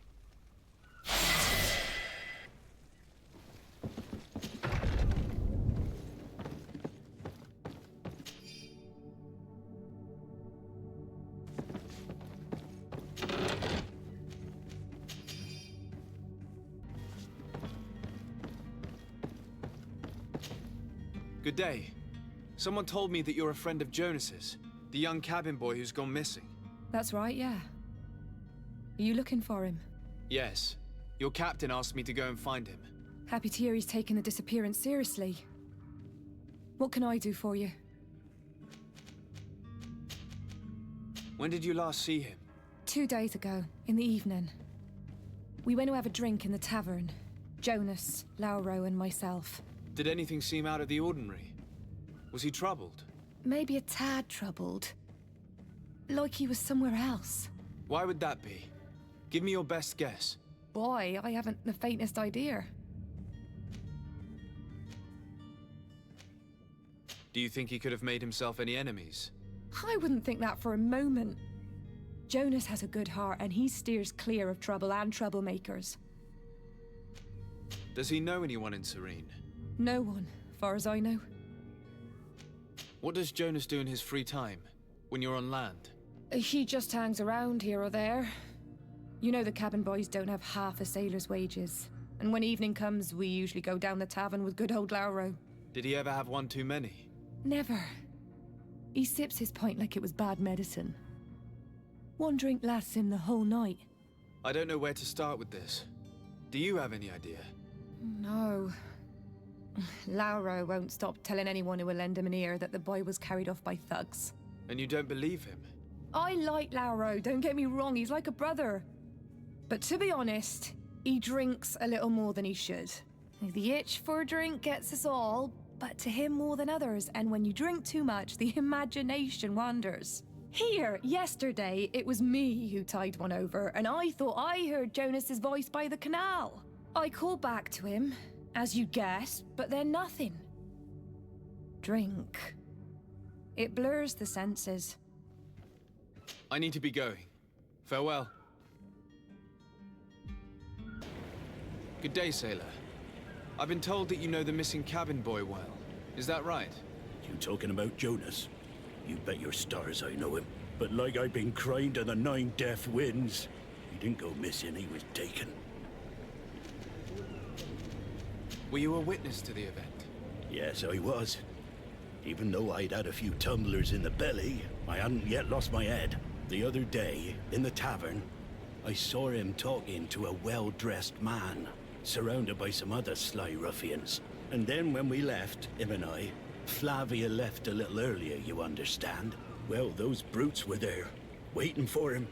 Good day. Someone told me that you're a friend of Jonas's, the young cabin boy who's gone missing. That's right, yeah. Are you looking for him? Yes. Your captain asked me to go and find him. Happy to hear he's taken the disappearance seriously. What can I do for you? When did you last see him? 2 days ago, in the evening. We went to have a drink in the tavern. Jonas, Lauro, and myself. Did anything seem out of the ordinary? Was he troubled? Maybe a tad troubled. Like he was somewhere else. Why would that be? Give me your best guess. Boy, I haven't the faintest idea. Do you think he could have made himself any enemies? I wouldn't think that for a moment. Jonas has a good heart and he steers clear of trouble and troublemakers. Does he know anyone in Serene? No one, far as I know. What does Jonas do in his free time, when you're on land? He just hangs around here or there. You know the cabin boys don't have half a sailor's wages. And when evening comes, we usually go down the tavern with good old Lauro. Did he ever have one too many? Never. He sips his pint like it was bad medicine. One drink lasts him the whole night. I don't know where to start with this. Do you have any idea? No. Lauro won't stop telling anyone who will lend him an ear that the boy was carried off by thugs. And you don't believe him? I like Lauro, don't get me wrong, he's like a brother. But to be honest, he drinks a little more than he should. The itch for a drink gets us all, but to him more than others, and when you drink too much, the imagination wanders. Here, yesterday, it was me who tied one over, and I thought I heard Jonas's voice by the canal. I called back to him, as you guessed, but then nothing. Drink. It blurs the senses. I need to be going. Farewell. Good day, sailor. I've been told that you know the missing cabin boy well. Is that right? You talking about Jonas? You bet your stars I know him. But like I've been crying to the 9 deaf winds, he didn't go missing, he was taken. Were you a witness to the event? Yes, I was. Even though I'd had a few tumblers in the belly, I hadn't yet lost my head. The other day, in the tavern, I saw him talking to a well-dressed man, surrounded by some other sly ruffians. And then when we left, him and I, Flavia left a little earlier, you understand. Well, those brutes were there, waiting for him.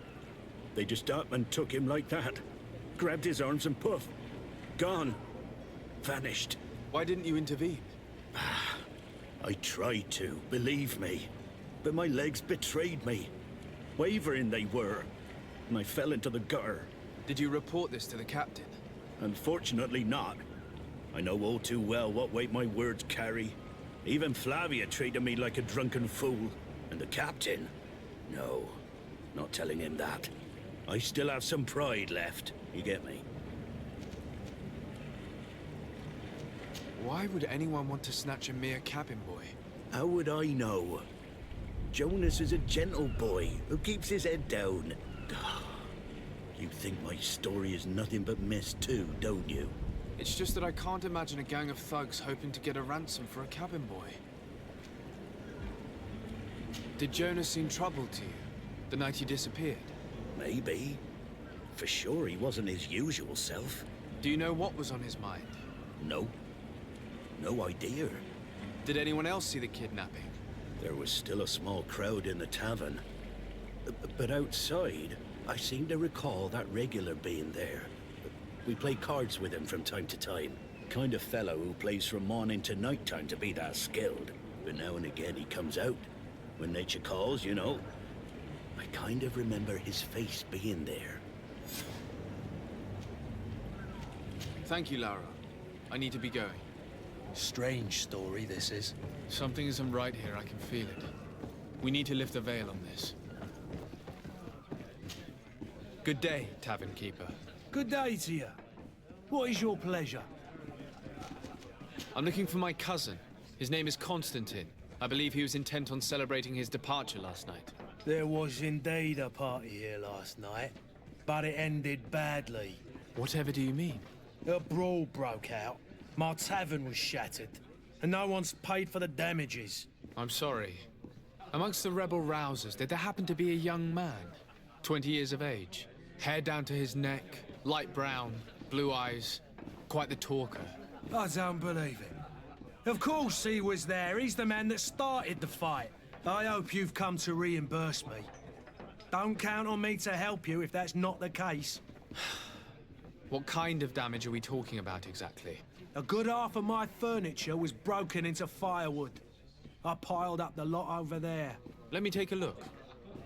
They just up and took him like that. Grabbed his arms and poof, gone. Vanished. Why didn't you intervene? I tried to, believe me. But my legs betrayed me. Wavering they were, and I fell into the gutter. Did you report this to the captain? Unfortunately not. I know all too well what weight my words carry. Even Flavia treated me like a drunken fool. And the captain? No, not telling him that. I still have some pride left, you get me? Why would anyone want to snatch a mere cabin boy? How would I know? Jonas is a gentle boy who keeps his head down. You think my story is nothing but mist too, don't you? It's just that I can't imagine a gang of thugs hoping to get a ransom for a cabin boy. Did Jonas seem troubled to you, the night he disappeared? Maybe. For sure he wasn't his usual self. Do you know what was on his mind? No. No idea. Did anyone else see the kidnapping? There was still a small crowd in the tavern. But outside, I seem to recall that regular being there. We play cards with him from time to time. Kind of fellow who plays from morning to night time to be that skilled. But now and again he comes out. When nature calls, you know. I kind of remember his face being there. Thank you, Lara. I need to be going. Strange story, this is. Something isn't right here, I can feel it. We need to lift the veil on this. Good day, tavern keeper. Good day to you. What is your pleasure? I'm looking for my cousin. His name is Constantine. I believe he was intent on celebrating his departure last night. There was indeed a party here last night, but it ended badly. Whatever do you mean? A brawl broke out. My tavern was shattered, and no one's paid for the damages. I'm sorry. Amongst the rebel rousers, did there happen to be a young man? 20 years of age, hair down to his neck, light brown, blue eyes, quite the talker. I don't believe it. Of course he was there. He's the man that started the fight. I hope you've come to reimburse me. Don't count on me to help you if that's not the case. What kind of damage are we talking about exactly? A good half of my furniture was broken into firewood. I piled up the lot over there. Let me take a look.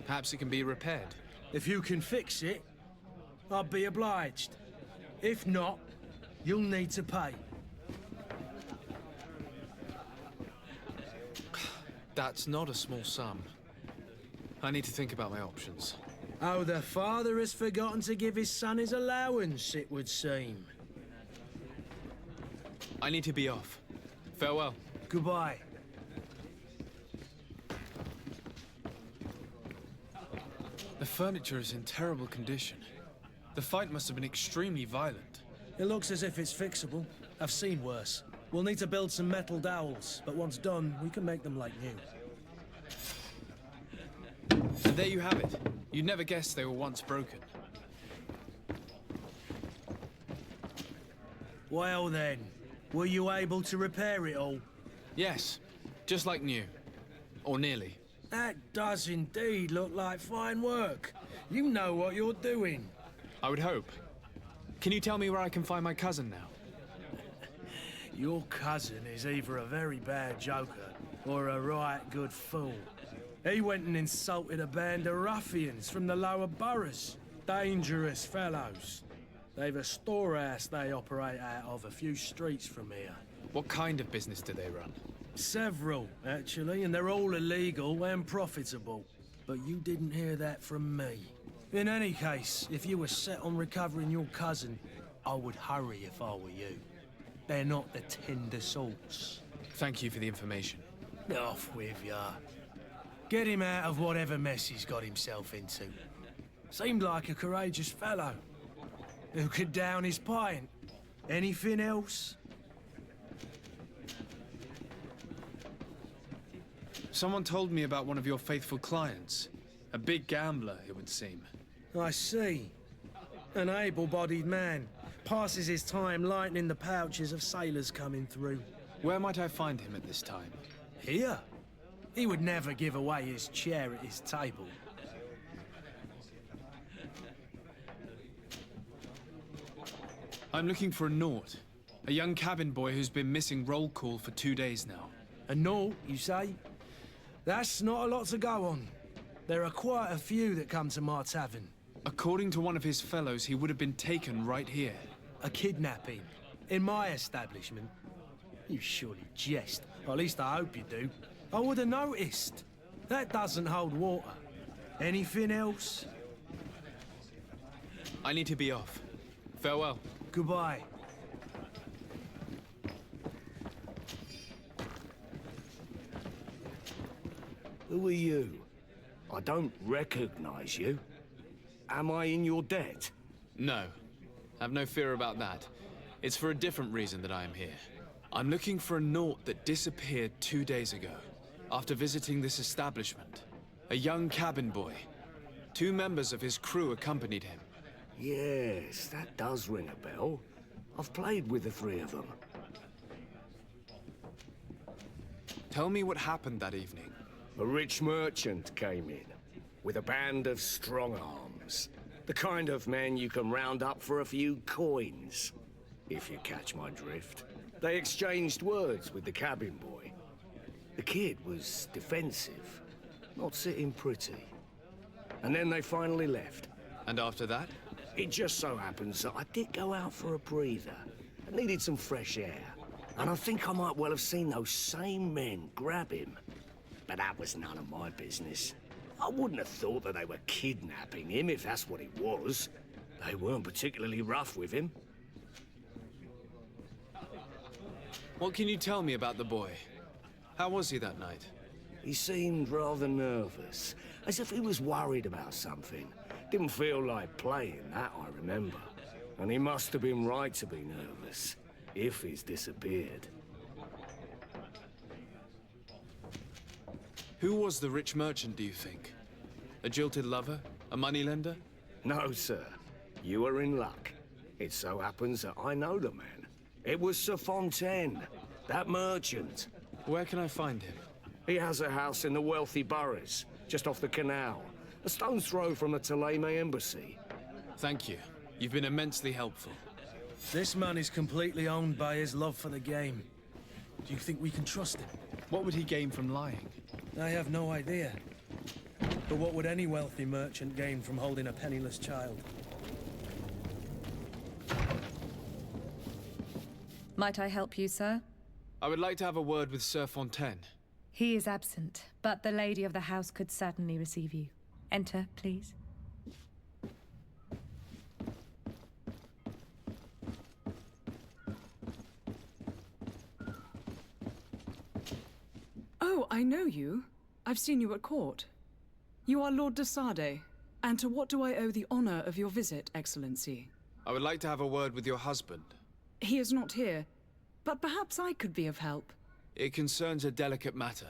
Perhaps it can be repaired. If you can fix it, I'd be obliged. If not, you'll need to pay. That's not a small sum. I need to think about my options. Oh, the father has forgotten to give his son his allowance, it would seem. I need to be off. Farewell. Goodbye. The furniture is in terrible condition. The fight must have been extremely violent. It looks as if it's fixable. I've seen worse. We'll need to build some metal dowels, but once done, we can make them like new. And there you have it. You'd never guessed they were once broken. Well then, were you able to repair it all? Yes, just like new. Or nearly. That does indeed look like fine work. You know what you're doing. I would hope. Can you tell me where I can find my cousin now? Your cousin is either a very bad joker or a right good fool. He went and insulted a band of ruffians from the lower boroughs. Dangerous fellows. They've a storehouse they operate out of a few streets from here. What kind of business do they run? Several, actually, and they're all illegal and profitable. But you didn't hear that from me. In any case, if you were set on recovering your cousin, I would hurry if I were you. They're not the tender sorts. Thank you for the information. Off with ya. Get him out of whatever mess he's got himself into. Seemed like a courageous fellow. Who could down his pint. Anything else? Someone told me about one of your faithful clients. A big gambler, it would seem. I see. An able-bodied man. Passes his time lightening the pouches of sailors coming through. Where might I find him at this time? Here? He would never give away his chair at his table. I'm looking for a Naut. A young cabin boy who's been missing roll call for 2 days now. A Naut, you say? That's not a lot to go on. There are quite a few that come to my tavern. According to one of his fellows, he would have been taken right here. A kidnapping? In my establishment? You surely jest. Or at least I hope you do. I would have noticed. That doesn't hold water. Anything else? I need to be off. Farewell. Goodbye. Who are you? I don't recognize you. Am I in your debt? No. Have no fear about that. It's for a different reason that I am here. I'm looking for a Naut that disappeared 2 days ago, after visiting this establishment. A young cabin boy. 2 members of his crew accompanied him. Yes, that does ring a bell. I've played with the 3 of them. Tell me what happened that evening. A rich merchant came in, with a band of strong-arms. The kind of men you can round up for a few coins, if you catch my drift. They exchanged words with the cabin boy. The kid was defensive, not sitting pretty. And then they finally left. And after that? It just so happens that I did go out for a breather. I needed some fresh air. And I think I might well have seen those same men grab him. But that was none of my business. I wouldn't have thought that they were kidnapping him if that's what it was. They weren't particularly rough with him. What can you tell me about the boy? How was he that night? He seemed rather nervous, as if he was worried about something. Didn't feel like playing, that I remember. And he must have been right to be nervous, if he's disappeared. Who was the rich merchant, do you think? A jilted lover? A moneylender? No, sir. You are in luck. It so happens that I know the man. It was Sir Fontaine, that merchant. Where can I find him? He has a house in the wealthy boroughs, just off the canal. A stone's throw from the Thélème embassy. Thank you. You've been immensely helpful. This man is completely owned by his love for the game. Do you think we can trust him? What would he gain from lying? I have no idea. But what would any wealthy merchant gain from holding a penniless child? Might I help you, sir? I would like to have a word with Sir Fontaine. He is absent, but the lady of the house could certainly receive you. Enter, please. Oh, I know you. I've seen you at court. You are Lord de Sade. And to what do I owe the honor of your visit, Excellency? I would like to have a word with your husband. He is not here, but perhaps I could be of help. It concerns a delicate matter.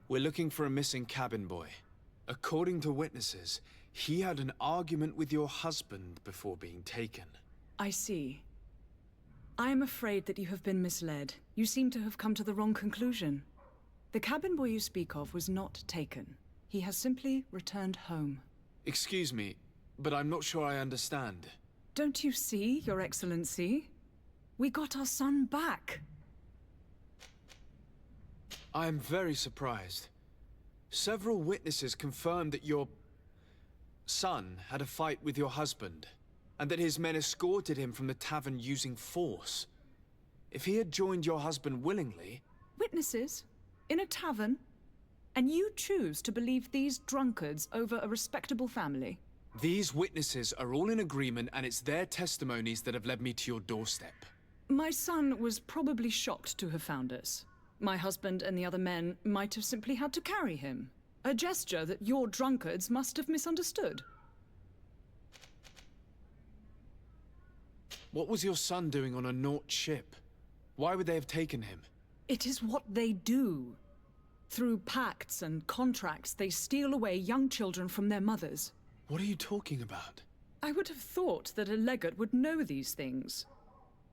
We're looking for a missing cabin boy. According to witnesses, he had an argument with your husband before being taken. I see. I am afraid that you have been misled. You seem to have come to the wrong conclusion. The cabin boy you speak of was not taken. He has simply returned home. Excuse me, but I'm not sure I understand. Don't you see, Your Excellency? We got our son back. I am very surprised. Several witnesses confirmed that your son had a fight with your husband, and that his men escorted him from the tavern using force. If he had joined your husband willingly... Witnesses? In a tavern? And you choose to believe these drunkards over a respectable family? These witnesses are all in agreement, and it's their testimonies that have led me to your doorstep. My son was probably shocked to have found us. My husband and the other men might have simply had to carry him. A gesture that your drunkards must have misunderstood. What was your son doing on a Naut ship? Why would they have taken him? It is what they do. Through pacts and contracts, they steal away young children from their mothers. What are you talking about? I would have thought that a legate would know these things.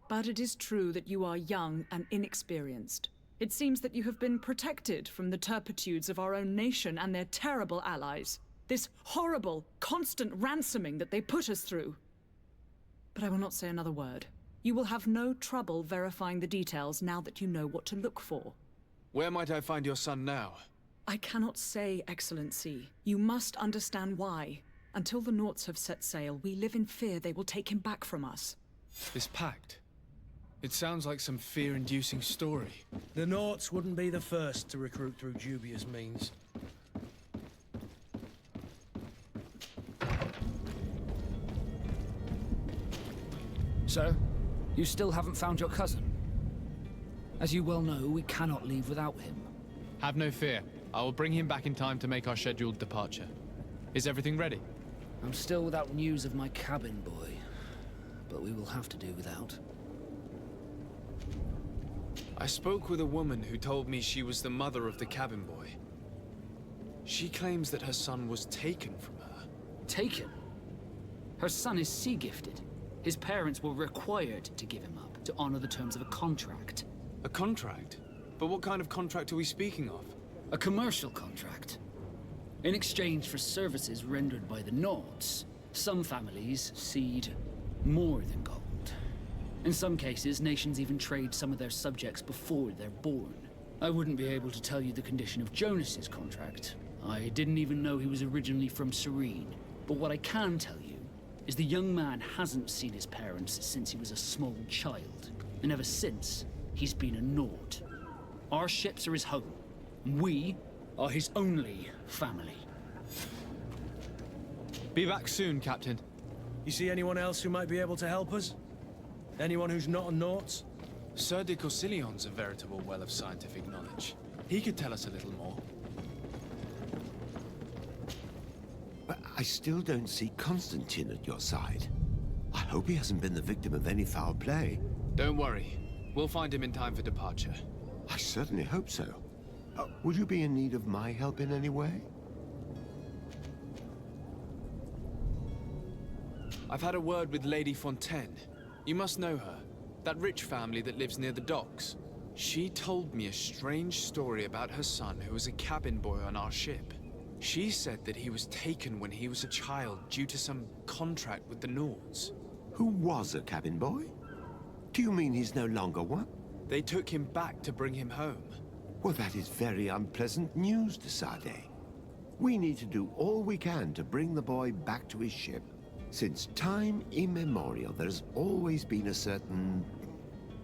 But it is true that you are young and inexperienced. It seems that you have been protected from the turpitudes of our own nation and their terrible allies. This horrible, constant ransoming that they put us through. But I will not say another word. You will have no trouble verifying the details now that you know what to look for. Where might I find your son now? I cannot say, Excellency. You must understand why. Until the Nauts have set sail, we live in fear they will take him back from us. This pact? It sounds like some fear-inducing story. The Nauts wouldn't be the first to recruit through dubious means. So, you still haven't found your cousin? As you well know, we cannot leave without him. Have no fear. I will bring him back in time to make our scheduled departure. Is everything ready? I'm still without news of my cabin boy, but we will have to do without. I spoke with a woman who told me she was the mother of the cabin boy. She claims that her son was taken from her. Taken? Her son is sea-gifted. His parents were required to give him up to honor the terms of a contract. A contract? But what kind of contract are we speaking of? A commercial contract. In exchange for services rendered by the Nauts, some families cede more than gold. In some cases, nations even trade some of their subjects before they're born. I wouldn't be able to tell you the condition of Jonas's contract. I didn't even know he was originally from Serene. But what I can tell you is the young man hasn't seen his parents since he was a small child. And ever since, he's been a Naut. Our ships are his home. We are his only family. Be back soon, Captain. You see anyone else who might be able to help us? Anyone who's not a Naut? Sir de Corsillion's a veritable well of scientific knowledge. He could tell us a little more. But I still don't see Constantine at your side. I hope he hasn't been the victim of any foul play. Don't worry. We'll find him in time for departure. I certainly hope so. Would you be in need of my help in any way? I've had a word with Lady Fontaine. You must know her. That rich family that lives near the docks. She told me a strange story about her son who was a cabin boy on our ship. She said that he was taken when he was a child due to some contract with the Nauts. Who was a cabin boy? Do you mean he's no longer one? They took him back to bring him home. Well, that is very unpleasant news, de Sade. We need to do all we can to bring the boy back to his ship. Since time immemorial, there has always been a certain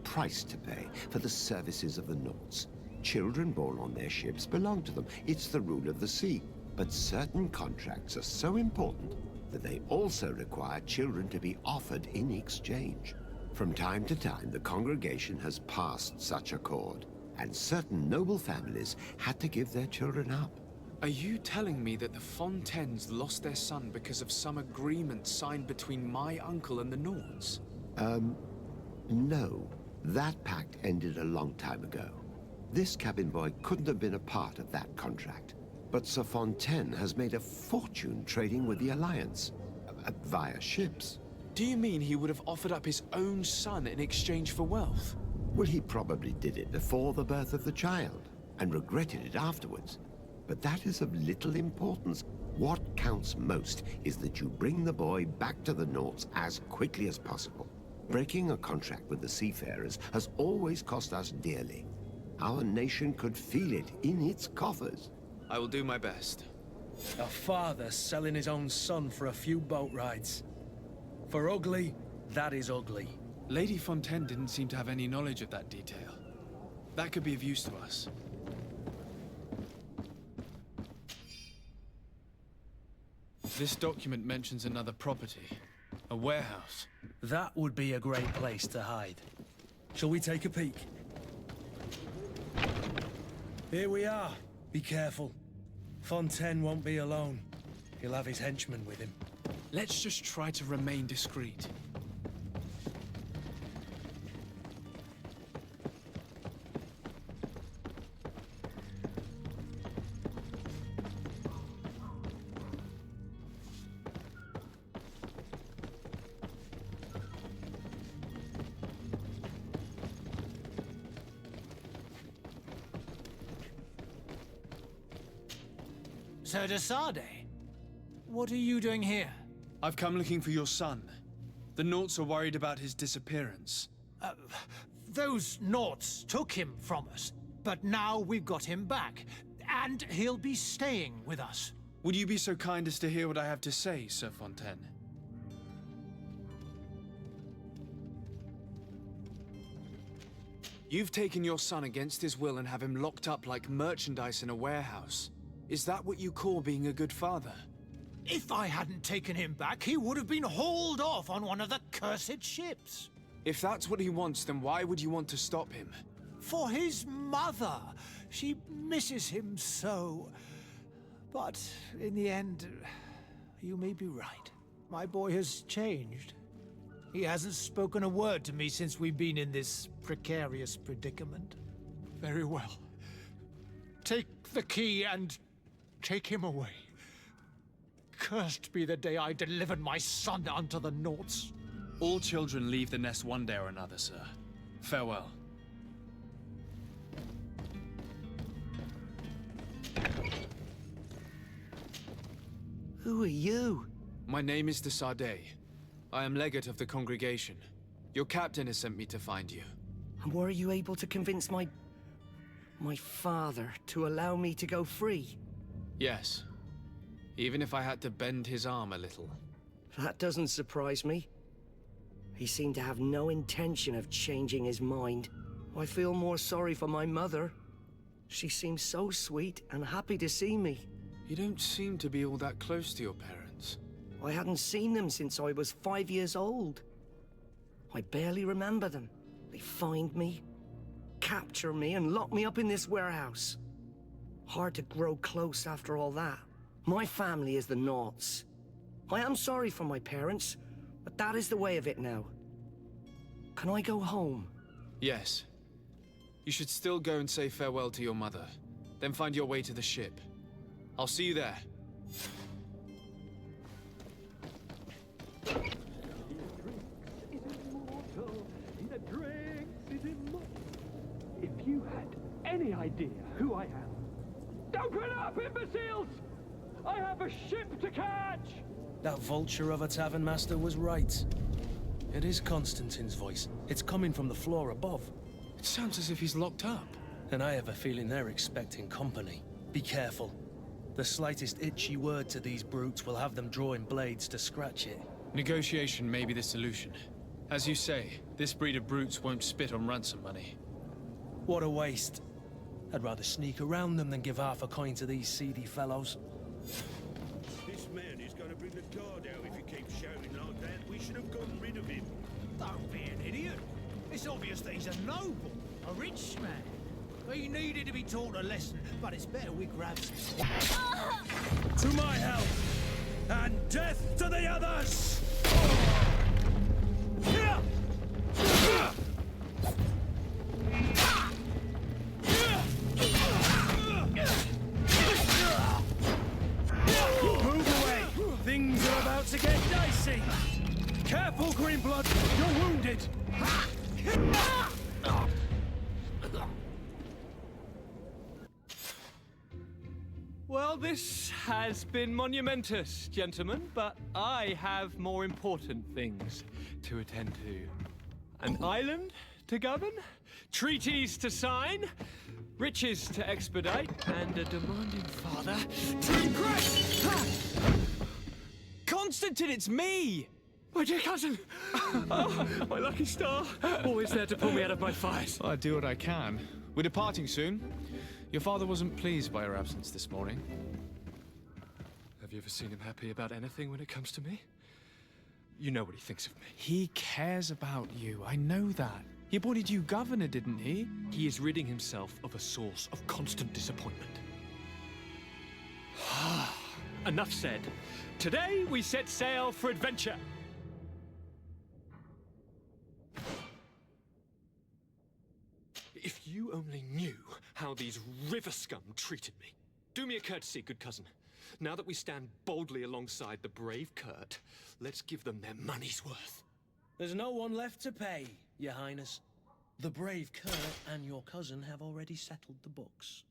price to pay for the services of the Nauts. Children born on their ships belong to them. It's the rule of the sea. But certain contracts are so important that they also require children to be offered in exchange. From time to time, the congregation has passed such accord, and certain noble families had to give their children up. Are you telling me that the Fontaines lost their son because of some agreement signed between my uncle and the Nords? No. That pact ended a long time ago. This cabin boy couldn't have been a part of that contract. But Sir Fontaine has made a fortune trading with the Alliance. Via ships. Do you mean he would have offered up his own son in exchange for wealth? Well, he probably did it before the birth of the child, and regretted it afterwards. But that is of little importance. What counts most is that you bring the boy back to the Nords as quickly as possible. Breaking a contract with the seafarers has always cost us dearly. Our nation could feel it in its coffers. I will do my best. A father selling his own son for a few boat rides. For ugly, that is ugly. Lady Fontaine didn't seem to have any knowledge of that detail. That could be of use to us. This document mentions another property. A warehouse. That would be a great place to hide. Shall we take a peek? Here we are. Be careful. Fontaine won't be alone. He'll have his henchmen with him. Let's just try to remain discreet. Sir de Sardet, what are you doing here? I've come looking for your son. The Nauts are worried about his disappearance. Those Nauts took him from us, but now we've got him back, and he'll be staying with us. Would you be so kind as to hear what I have to say, Sir Fontaine? You've taken your son against his will and have him locked up like merchandise in a warehouse. Is that what you call being a good father? If I hadn't taken him back, he would have been hauled off on one of the cursed ships. If that's what he wants, then why would you want to stop him? For his mother. She misses him so. But in the end, you may be right. My boy has changed. He hasn't spoken a word to me since we've been in this precarious predicament. Very well. Take the key and take him away. Cursed be the day I delivered my son unto the Nauts. All children leave the nest one day or another, sir. Farewell. Who are you? My name is de Sardet. I am Legate of the congregation. Your captain has sent me to find you. And were you able to convince my father to allow me to go free? Yes. Even if I had to bend his arm a little. That doesn't surprise me. He seemed to have no intention of changing his mind. I feel more sorry for my mother. She seems so sweet and happy to see me. You don't seem to be all that close to your parents. I hadn't seen them since I was 5 years old. I barely remember them. They find me, capture me, and lock me up in this warehouse. Hard to grow close after all that. My family is the Nauts. I am sorry for my parents, but that is the way of it now. Can I go home? Yes. You should still go and say farewell to your mother. Then find your way to the ship. I'll see you there. If you had any idea who I am... Open up, imbeciles! I have a ship to catch! That vulture of a tavern master was right. It is Constantine's voice. It's coming from the floor above. It sounds as if he's locked up. And I have a feeling they're expecting company. Be careful. The slightest itchy word to these brutes will have them drawing blades to scratch it. Negotiation may be the solution. As you say, this breed of brutes won't spit on ransom money. What a waste. I'd rather sneak around them than give half a coin to these seedy fellows. This man is gonna bring the guard out if he keeps shouting like that. We should have gotten rid of him. Don't be an idiot. It's obvious that he's a noble, a rich man. He needed to be taught a lesson, but it's better we grab some. To my help! And death to the others! Move away! Things are about to get dicey! Careful, Greenblood! You're wounded! Well, this has been monumentous, gentlemen, but I have more important things to attend to. An island to govern, treaties to sign, riches to expedite, and a demanding father to impress! Constantine, it's me! My dear cousin! Oh, my lucky star! Always there to pull me out of my fires. I do what I can. We're departing soon. Your father wasn't pleased by your absence this morning. Have you ever seen him happy about anything when it comes to me? You know what he thinks of me. He cares about you, I know that. He appointed you governor, didn't he? He is ridding himself of a source of constant disappointment. Enough said. Today we set sail for adventure. If you only knew how these river scum treated me. Do me a courtesy, good cousin. Now that we stand boldly alongside the brave Kurt, let's give them their money's worth. There's no one left to pay, Your Highness. The brave Kurt and your cousin have already settled the books.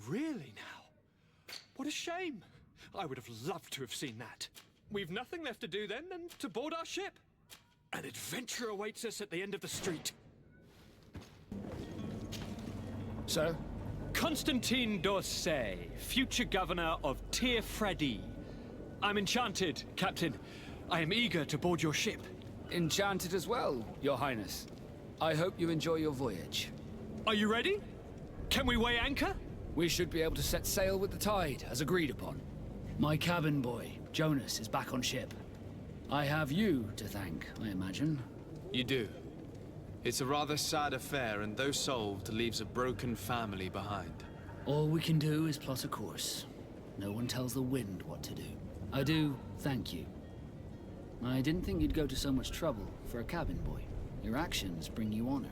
Really now? What a shame. I would have loved to have seen that. We've nothing left to do then than to board our ship. An adventure awaits us at the end of the street. Sir? Constantine d'Orsay, future governor of Tir Freddy. I'm enchanted, Captain. I am eager to board your ship. Enchanted as well, Your Highness. I hope you enjoy your voyage. Are you ready? Can we weigh anchor? We should be able to set sail with the tide, as agreed upon. My cabin boy, Jonas, is back on ship. I have you to thank, I imagine. You do. It's a rather sad affair, and though solved, leaves a broken family behind. All we can do is plot a course. No one tells the wind what to do. I do thank you. I didn't think you'd go to so much trouble for a cabin boy. Your actions bring you honor.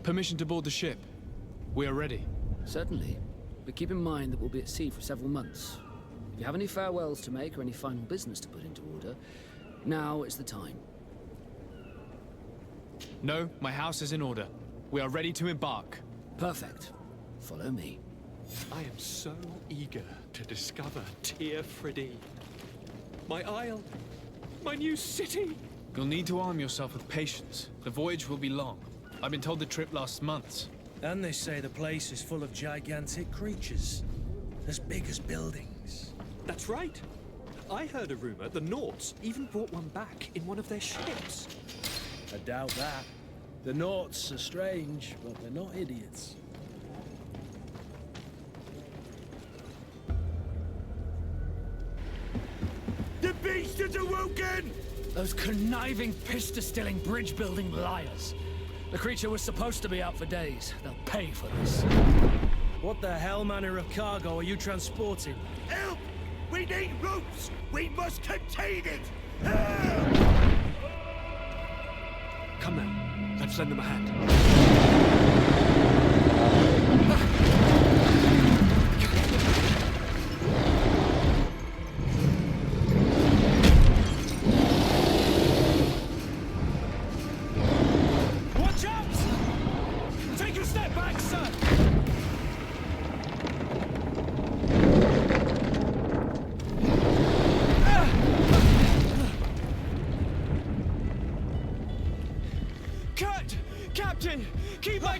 Permission to board the ship. We are ready. Certainly. But keep in mind that we'll be at sea for several months. If you have any farewells to make or any final business to put into order, now is the time. No, my house is in order. We are ready to embark. Perfect. Follow me. I am so eager to discover Tir Freddy. My isle. My new city. You'll need to arm yourself with patience. The voyage will be long. I've been told the trip lasts months. And they say the place is full of gigantic creatures. As big as buildings. That's right. I heard a rumor the Nauts even brought one back in one of their ships. I doubt that. The Nauts are strange, but they're not idiots. The beast has awoken! Those conniving, piss-distilling, bridge-building liars. The creature was supposed to be out for days. They'll pay for this. What the hell manner of cargo are you transporting? Help! We need ropes! We must contain it! Come now, let's lend them a hand. Watch out! Take a step back, sir! Captain! Keep my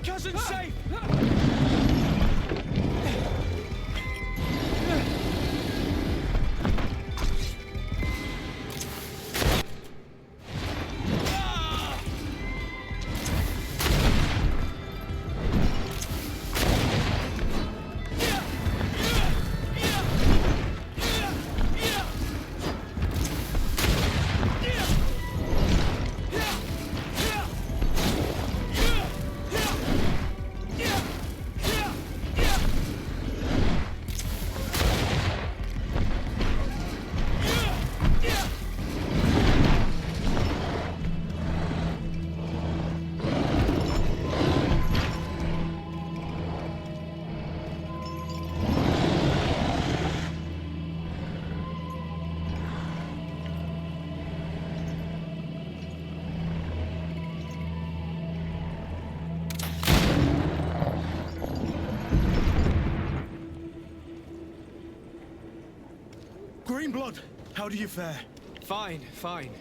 Greenblood, how do you fare? Fine, fine.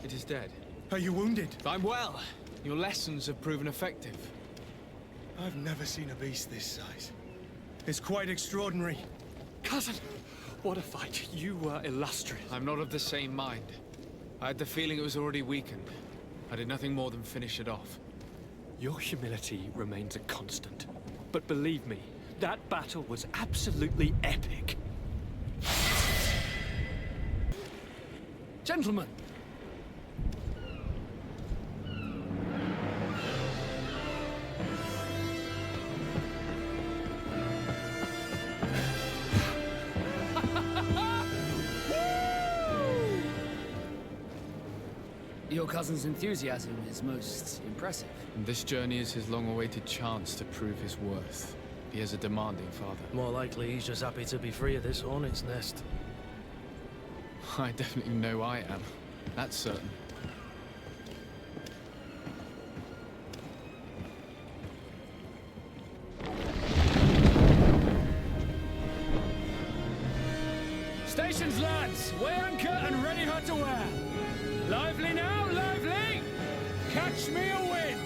It is dead. Are you wounded? I'm well. Your lessons have proven effective. I've never seen a beast this size. It's quite extraordinary. Cousin, what a fight. You were illustrious. I'm not of the same mind. I had the feeling it was already weakened. I did nothing more than finish it off. Your humility remains a constant. But believe me, that battle was absolutely epic. Gentlemen! Your cousin's enthusiasm is most impressive. And this journey is his long-awaited chance to prove his worth. He has a demanding father. More likely he's just happy to be free of this hornet's nest. I definitely know I am. That's certain. Stations, lads! Weigh anchor and ready her to wear. Lively now, lively! Catch me a wind!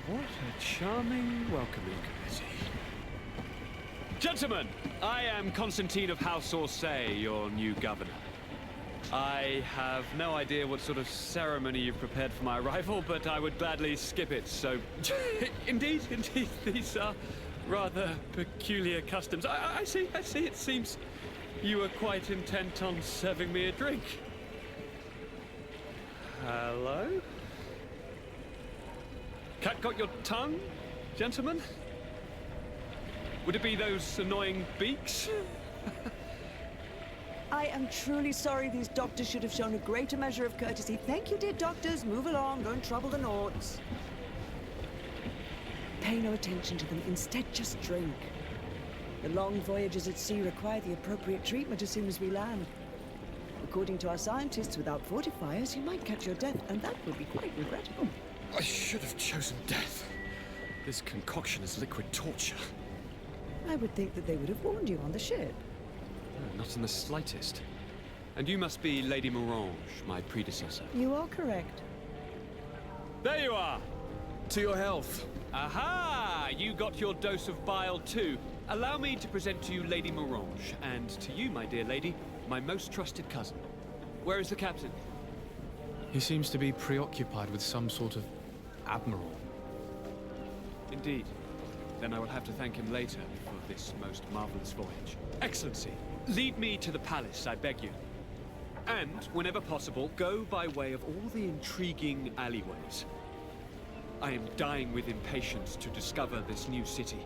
What a charming welcoming committee. Gentlemen, I am Constantine of House Orsay, your new governor. I have no idea what sort of ceremony you've prepared for my arrival, but I would gladly skip it, so... Indeed, these are rather peculiar customs. I see, it seems you were quite intent on serving me a drink. Hello? Cat got your tongue, gentlemen? Would it be those annoying beaks? I am truly sorry these doctors should have shown a greater measure of courtesy. Thank you, dear doctors. Move along. Don't trouble the Nords. Pay no attention to them. Instead, just drink. The long voyages at sea require the appropriate treatment as soon as we land. According to our scientists, without fortifiers, you might catch your death, and that would be quite regrettable. I should have chosen death. This concoction is liquid torture. I would think that they would have warned you on the ship. No, not in the slightest. And you must be Lady Morange, my predecessor. You are correct. There you are! To your health. Aha! You got your dose of bile too. Allow me to present to you Lady Morange, and to you, my dear lady, my most trusted cousin. Where is the captain? He seems to be preoccupied with some sort of admiral. Indeed. Then I will have to thank him later for this most marvelous voyage. Excellency, lead me to the palace, I beg you. And, whenever possible, go by way of all the intriguing alleyways. I am dying with impatience to discover this new city.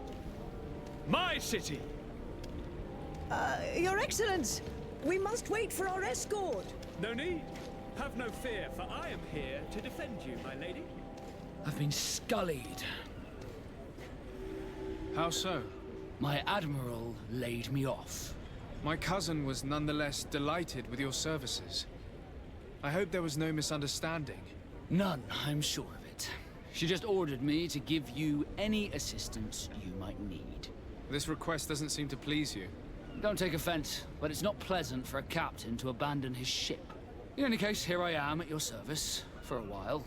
My city! Your Excellence! We must wait for our escort! No need. Have no fear, for I am here to defend you, my lady. I've been scullied. How so? My admiral laid me off. My cousin was nonetheless delighted with your services. I hope there was no misunderstanding. None, I'm sure of it. She just ordered me to give you any assistance you might need. This request doesn't seem to please you. Don't take offense, but it's not pleasant for a captain to abandon his ship. In any case, here I am at your service, for a while.